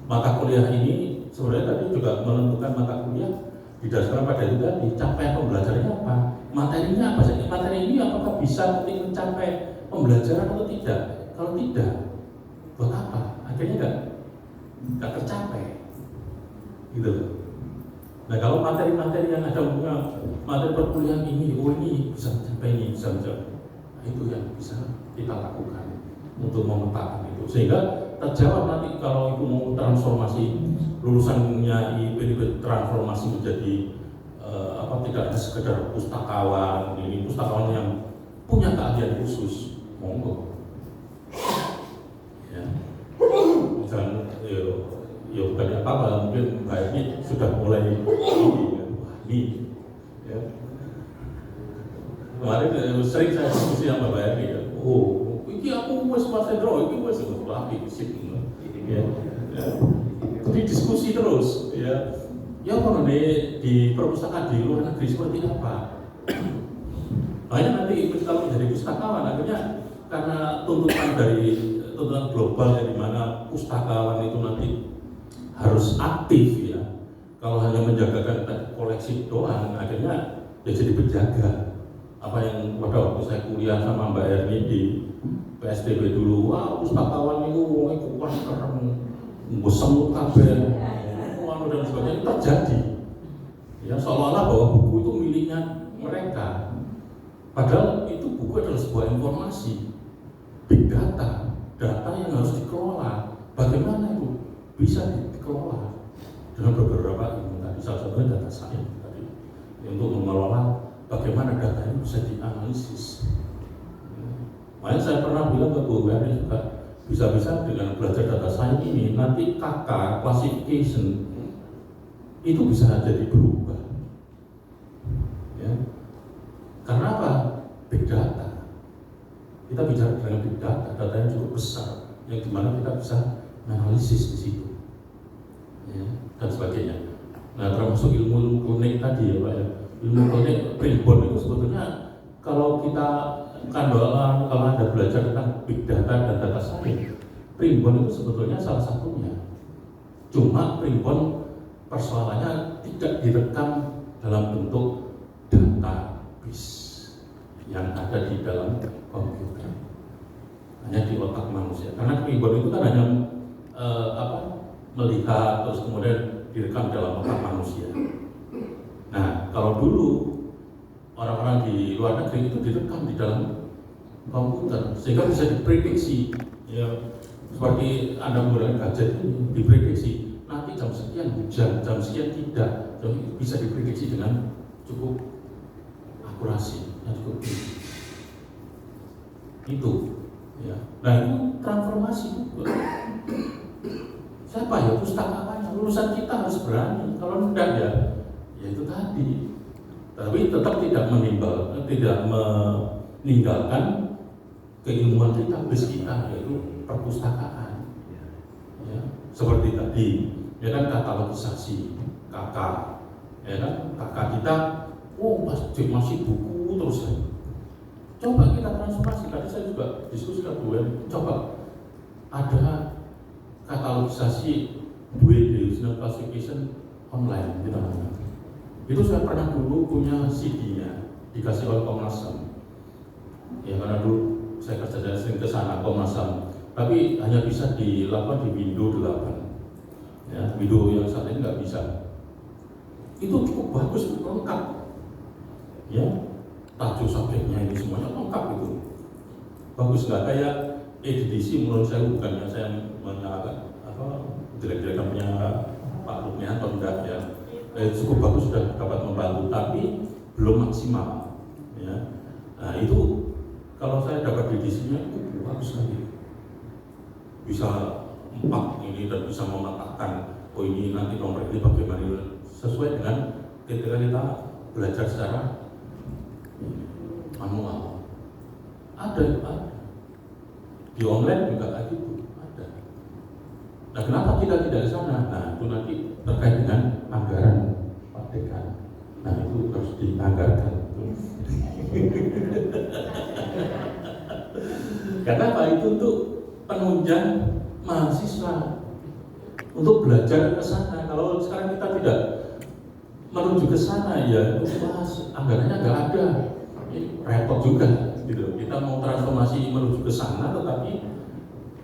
Mata kuliah ini sebenarnya tadi juga menentukan mata kuliah didasarkan pada itu tadi, capaian pembelajarannya apa, materinya apa saja, materi ini apakah bisa mencapai pembelajaran atau tidak. Kalau tidak, buat apa? Akhirnya nggak tercapai, gitu. Nah kalau materi-materi yang ada materi perkuliahan ini, ini bisa mencapai ini, bisa mencapai, nah, itu yang bisa kita lakukan untuk memetakan itu, sehingga terjawab nanti kalau itu mau transformasi lulusannya IIP transformasi menjadi tidak hanya sekedar pustakawan, ini pustakawan yang punya keahlian khusus, monggo. Ya. Misalnya, ya bukan apa-apa, mungkin Mbak Eni sudah mulai ini, ya. Kemarin sering saya diskusi sama Mbak Eni, ya. Oh, ini aku wes Mas Hendro, ini wes lagi sip, ya. Jadi diskusi terus, ya. Ya kalau di perpustakaan di luar negeri seperti apa? Makanya nanti kalau menjadi pustakawan akhirnya karena tuntutan global ya, di mana pustakawan itu nanti harus aktif ya. Kalau hanya menjagakan koleksi doang akhirnya ya jadi penjaga. Apa yang pada waktu saya kuliah sama Mbak Erni di PSDB dulu, wah pustakawan itu keren, semut kabel, dan sebagainya, itu terjadi. Ya seolah-olah bahwa buku itu miliknya mereka. Padahal itu buku adalah sebuah informasi, big data yang harus dikelola. Bagaimana itu bisa dikelola dengan beberapa ilmu tadi, salah satunya data science tadi, untuk mengelola bagaimana data ini bisa dianalisis. Makanya saya pernah bilang ke Bu Werni juga, bisa-bisa dengan belajar data science ini nanti KK classification itu bisa jadi berubah. Ya. Karena apa? Big data. Kita bicara dengan big data yang cukup besar, yang dimana kita bisa menganalisis di situ, ya, dan sebagainya. Nah, termasuk ilmu klinik tadi ya Pak ya. Ilmu klinik primbon itu sebetulnya kalau kita kalau ada belajar tentang big data dan data science, primbon itu sebetulnya salah satunya. Cuma primbon persoalannya tidak direkam dalam bentuk database yang ada di dalam komputer, hanya di otak manusia. Karena primbon itu kan hanya melihat terus kemudian direkam dalam otak manusia. Nah, kalau dulu orang-orang di luar negeri itu direkam di dalam komputer sehingga bisa diprediksi, ya, seperti Anda menggunakan gadget ini diprediksi nanti jam sekian hujan, jam sekian tidak, jadi bisa diprediksi dengan cukup akurasi yang cukup tinggi. Itu, ya. Nah itu transformasi juga. Siapa ya pustakawan? Lulusan kita harus berani. Kalau enggak ya itu tadi. Tapi tetap tidak meninggalkan keilmuan kita, base kita, yaitu perpustakaan. Ya, seperti tadi. Ya kan katalogisasi KK, ya kan KK kita, masih buku terus ya. Coba kita transformasi. Tadi saya juga diskusi ke Bu Wen, coba ada katalogisasi business classification online kita lakukan. Itu saya pernah dulu punya CD-nya dikasih oleh Komnas HAM. Ya karena dulu saya kerja sering ke sana Komnas HAM, tapi hanya bisa dilakukan di Windows 8. Ya, Windows yang saat ini nggak bisa. Itu cukup bagus, lengkap. Ya, tajuk subjeknya ini semuanya lengkap itu. Bagus, nggak kayak edisi menurut saya, bukannya saya menyalahkan jelek-jelekan punya Pak Lukmianto, tidak ya. Cukup bagus, sudah dapat membantu, tapi belum maksimal. Ya. Nah itu kalau saya dapat edisinya itu bagus lagi. Bisa 4 ini dan bisa memetakan, oh ini nanti nomor ini bagaimana, sesuai dengan ketika kita belajar secara manual. Ada di online juga ada itu, ada. Nah kenapa kita tidak ke sana? Nah itu nanti terkait dengan anggaran Pak Dekan. Nah itu harus dianggarkan. Karena itu untuk penunjang mahasiswa untuk belajar ke sana. Kalau sekarang kita tidak menuju ke sana, ya itu anggarannya nggak ada, repot juga. Gitu. Kita mau transformasi menuju ke sana, tetapi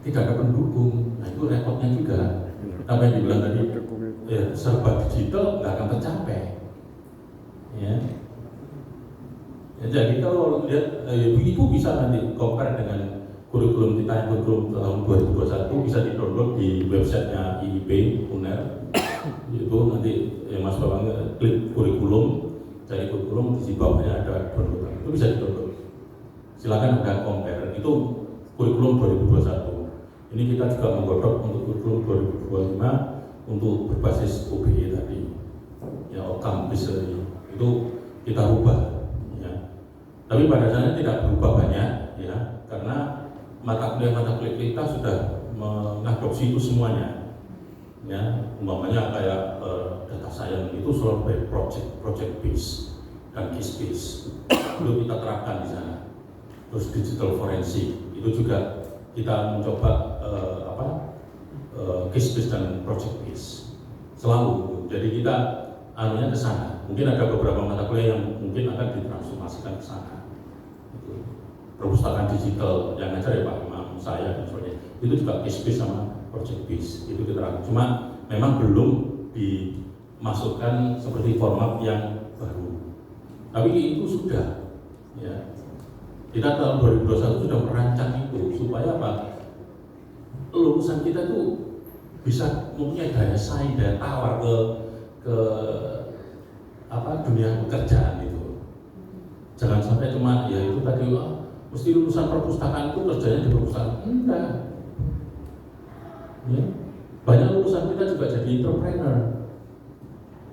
tidak ada pendukung. Nah itu repotnya juga. Apa yang dibilang tadi, ya, serba digital nggak akan tercapai. Ya. Ya, jadi kalau lihat Ibu bisa nanti compare dengan kurikulum kita yang kurikulum tahun 2021 bisa di-download di websitenya IIP UNER. Itu nanti Mas Bambang klik kurikulum, cari kurikulum, di bawahnya ada download. Itu bisa di-download. Silakan Anda compare. Itu kurikulum 2021. Ini kita juga menggodok untuk kurikulum 2025 untuk berbasis OBE tadi. Ya, outcome based itu kita rubah. Tapi pada dasarnya tidak berubah banyak, ya, karena mata kuliah kita sudah mengadopsi itu semuanya. Ya, umpamanya kayak data science itu selalu by project base dan case base. Itu kita terapkan di sana. Terus digital forensik itu juga kita mencoba case base dan project base selalu. Jadi kita anunya ke sana. Mungkin ada beberapa mata kuliah yang mungkin akan ditransformasikan ke sana. Perpustakaan digital yang ngajar ya Pak Imam, saya dan sebagainya, itu juga case base sama project base itu kita lakukan. Cuma memang belum dimasukkan seperti format yang baru. Tapi itu sudah, ya. Kita tahun 2021 sudah merancang itu supaya apa? Lulusan kita tuh bisa mempunyai daya saing, daya tawar ke dunia pekerjaan itu. Jangan sampai cuma ya itu tadi mesti lulusan perpustakaan itu kerjanya di perpustakaan. Enggak. Ya. Banyak lulusan kita juga jadi entrepreneur.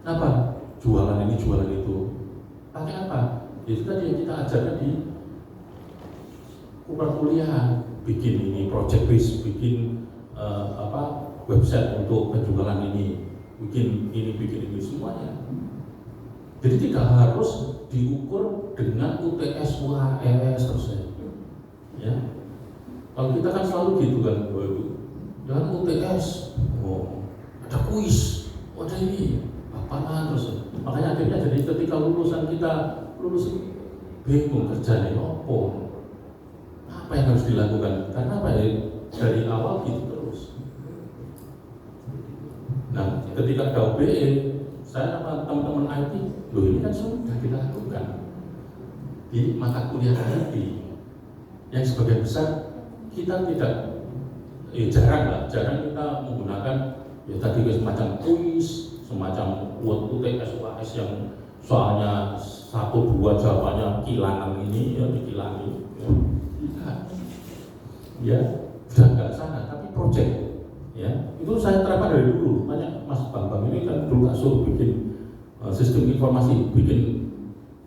Apa? Jualan ini, jualan itu. Pakai apa? Itu tadi yang kita ajarkan di perkuliahan. Bikin ini project base, bikin website untuk penjualan ini, bikin ini semuanya. Jadi tidak harus diukur dengan UTS, UAS terusnya. Ya. Kalau kita kan selalu gitu kan, jangan UTS, ada kuis, ada ini, apaan terus. Makanya akhirnya jadi ketika lulusan kita lulus bingung kerjanya apa yang harus dilakukan? Karena apa ya? Dari awal gitu terus. Nah, ketika ada OBE, saya sama teman-teman IT, loh ini kan sudah kita lakukan di mata kuliah IT yang sebagian besar kita tidak, jarang kita menggunakan ya tadi semacam kuis, semacam UTS, UAS yang soalnya 1-2 jawabannya kilangan ini ya dikilangi. Ya, sudah nggak sana, tapi project. Ya, itu saya terapkan dari dulu. Banyak Mas Bambang ini kan dulu suruh bikin sistem informasi, bikin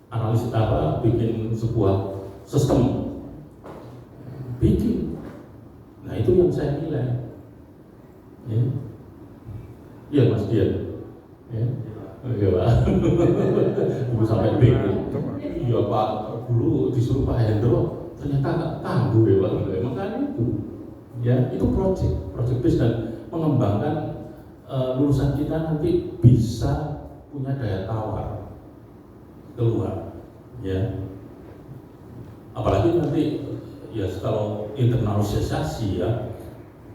analisis bikin sebuah sistem, bikin. Nah itu yang saya nilai. Ya, iya Mas Dian. Ya, enggak lah. Sampai bingung. iya Pak, dulu disuruh Pak Hendro ternyata tangguh ya Pak, emang kan itu ya, itu project base dan mengembangkan lulusan kita nanti bisa punya daya tawar keluar ya, apalagi nanti ya kalau internalisasi ya,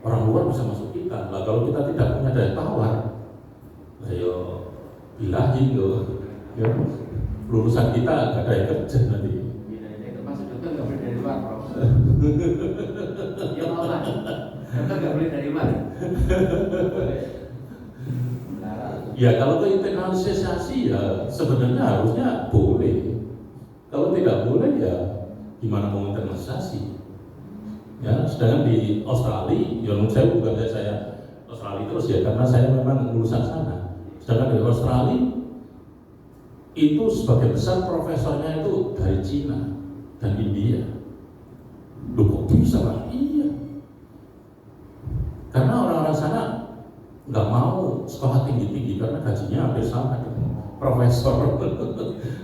orang luar bisa masuk kita. Nah, kalau kita tidak punya daya tawar, ayo bilahi loh ya, lulusan kita nggak ada yang kerja nanti. Termasuk dokter nggak boleh dari luar, Prof. Ya Allah, dokter nggak boleh dari luar. Ya kalau ke internalisasi ya sebenarnya harusnya boleh. Kalau tidak boleh ya gimana mau internalisasi? Ya, sedangkan di Australia, ya menurut saya bukan saya Australia terus ya, karena saya memang lulusan sana. Sedangkan di Australia itu sebagai besar profesornya itu dari Cina dan India. Loh kok bisa Pak? Iya. Karena orang-orang sana nggak mau sekolah tinggi-tinggi karena gajinya hampir sama dengan profesor.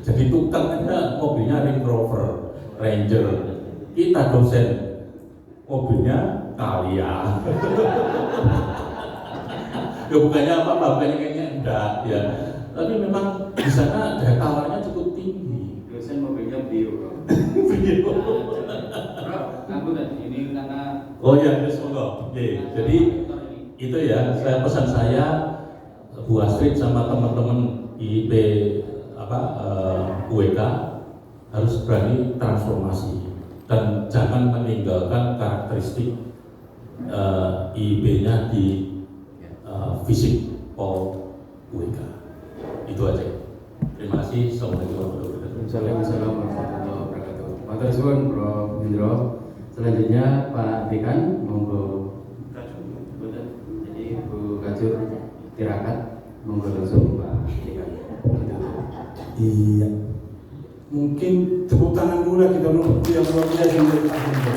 Jadi tukang aja mobilnya Range Rover, Ranger. Kita dosen mobilnya Thalia. Ya bukannya apa-apa, bukannya kayaknya enggak ya. Tapi memang di sana daya tawarnya cukup tinggi. Dosen mobilnya Bio. Aku tadi ini karena oh ya, semoga. Jadi itu ya, saya pesan saya Bu Astrid sama teman-teman IP UWK harus berani transformasi dan jangan meninggalkan karakteristik IB-nya di fisik Pol UWK. Itu aja. Terima kasih. Assalamualaikum warahmatullahi wabarakatuh. Matur suwun Prof. Hendro. Selanjutnya Pak Dekan, monggo. Jadi Bu Kajur Tirakat, monggo langsung Pak Dekan. Iya. Mungkin tepuk tangan dulu lah kita dulu yang luar biasa dari Pak Hendro.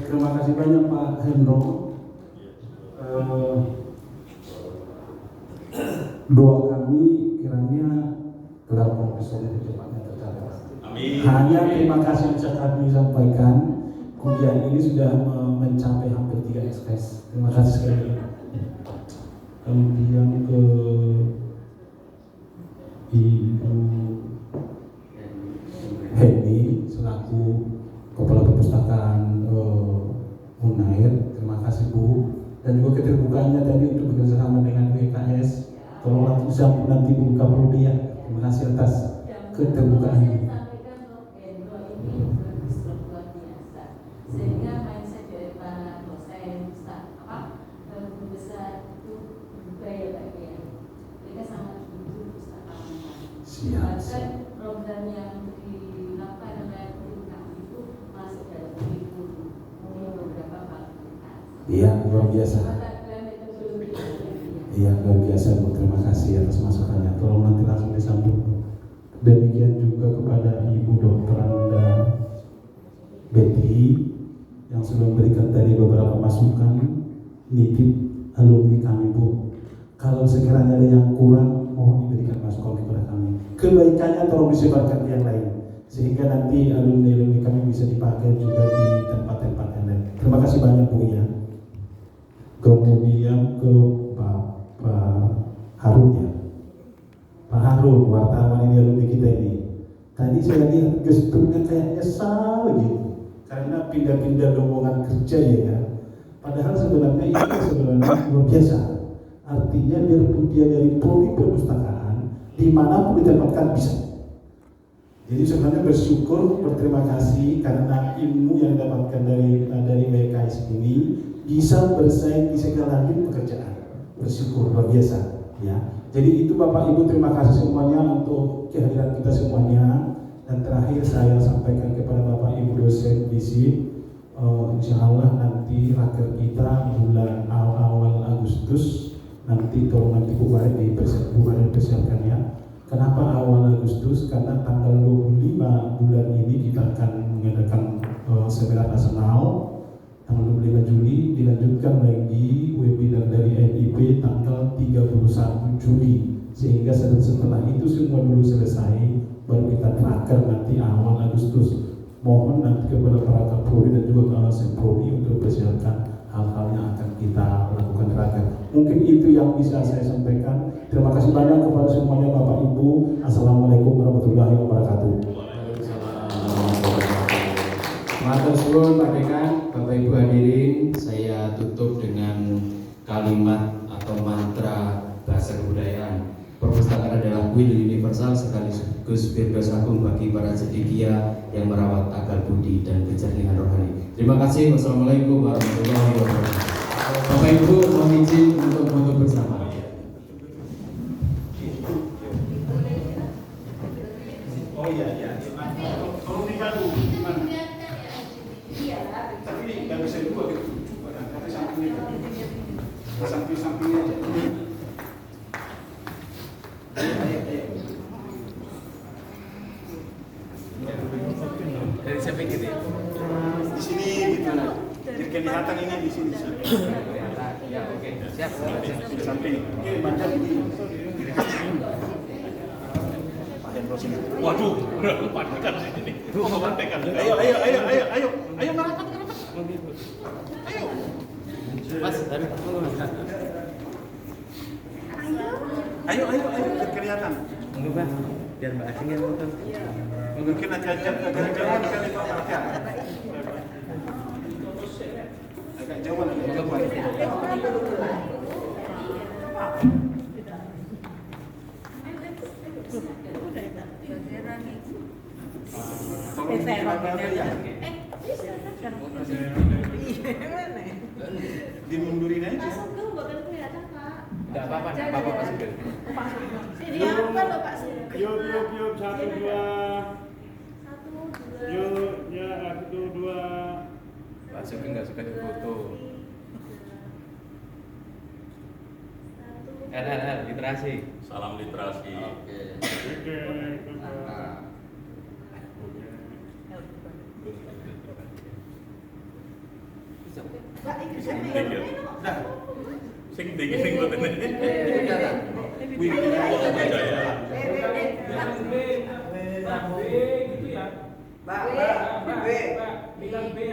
Terima kasih banyak Pak Hendro. Doa kami kiranya gelar profesor itu cepatnya tercapai. Amin. Hanya terima kasih yang bisa kami sampaikan. Kuliah ini sudah mencapai hampir 3 SKS. Terima kasih sekali lagi. Kemudian ke Ibu Henny selaku Kepala Perpustakaan Unair, terima kasih Bu. Dan juga keterbukaannya tadi untuk bekerjasama dengan WKS. Tolong disambut nanti Bu Kaprodi ya. Terima kasih atas keterbukaannya. Sehingga mindset dari para dosen, guru besar itu berubah ya Pak ya. Mereka sangat butuh perpustakaan. Bahkan program yang dilakukan oleh Unikam itu masuk dalam kurikulum beberapa fakultas. Iya, luar biasa. Iya, luar biasa Bu. Terima kasih atas masukannya. Tolong nanti langsung disambut. Demikian juga kepada Ibu Dr. Anda Betty yang sudah memberikan tadi beberapa masukan, nitip alumni kami Bu. Kalau sekiranya ada yang kurang, mohon diberikan masukan kepada kami. Kebaikannya tolong disebarkan ke yang lain, sehingga nanti alumni kami bisa dipakai juga di tempat-tempat yang lain. Terima kasih banyak Bu ya. Kemudian ke Pak Harun ya. Pak Harun, wartawan ini alumni kita ini. Tadi saya lihat gesturnya kayak nyesal gitu. Karena pindah-pindah rombongan kerja ya kan. Padahal sebenarnya itu sebenarnya luar biasa. Artinya biarpun dia dari prodi perpustakaan, dimanapun ditempatkan bisa. Jadi sebenarnya bersyukur, berterima kasih karena ilmu yang didapatkan dari WKS ini bisa bersaing di segala jenis pekerjaan. Bersyukur luar biasa ya. Jadi itu Bapak Ibu, terima kasih semuanya untuk kehadiran kita semuanya. Dan terakhir saya sampaikan kepada Bapak Ibu dosen di sini, insya Allah nanti raker kita bulan awal Agustus, nanti tolong nanti Bu Barik dipersiapkan ya. Kenapa awal Agustus? Karena tanggal 25 bulan ini kita akan mengadakan seminar nasional. Tanggal 25 Juli dilanjutkan lagi webinar dari MIP tanggal 31 Juli sehingga setelah itu semua dulu selesai baru kita tracker nanti awal Agustus. Mohon nanti kepada para Kapolri dan juga para Semprodi untuk persiapkan hal-hal yang akan kita lakukan tracker. Mungkin itu yang bisa saya sampaikan. Terima kasih banyak kepada semuanya Bapak Ibu. Assalamualaikum warahmatullahi wabarakatuh. Matur suwun Pak Dekan, Bapak Ibu hadirin, saya tutup dengan kalimat atau mantra bahasa kebudayaan. Perpustakaan adalah kuil universal sekaligus firdaus agung bagi para cendekia yang merawat akal budi dan kejernihan rohani. Terima kasih. Wassalamualaikum warahmatullahi wabarakatuh. Bapak Ibu mohon izin untuk foto bersama. Oh iya. Tolong dibantu. Tapi nggak bisa dua gitu. Tapi samping-sampingnya aja. Dari siapa gitu ya? Di sini gitu. Jadi kelihatan ini di sini. Ya oke. Siap. Di samping. Oke, baca begini. Waduh, udah lupa dekat sini. Lupa dekat. Ayo merapat. Ayo. Mas, tadi Ayo, biar kelihatan. Enggak, biar Mbak Asing yang nonton. Mungkin agak jauh dimundurin aja. Enggak apa-apa, Pak Sugeng. Ini apa loh Pak Sugeng? Yuk, 1, 2. Yuk, ya 1, 2. Pak Sugeng nggak suka difoto. Literasi. Salam literasi. Oke. Sing buat ini. Bilang B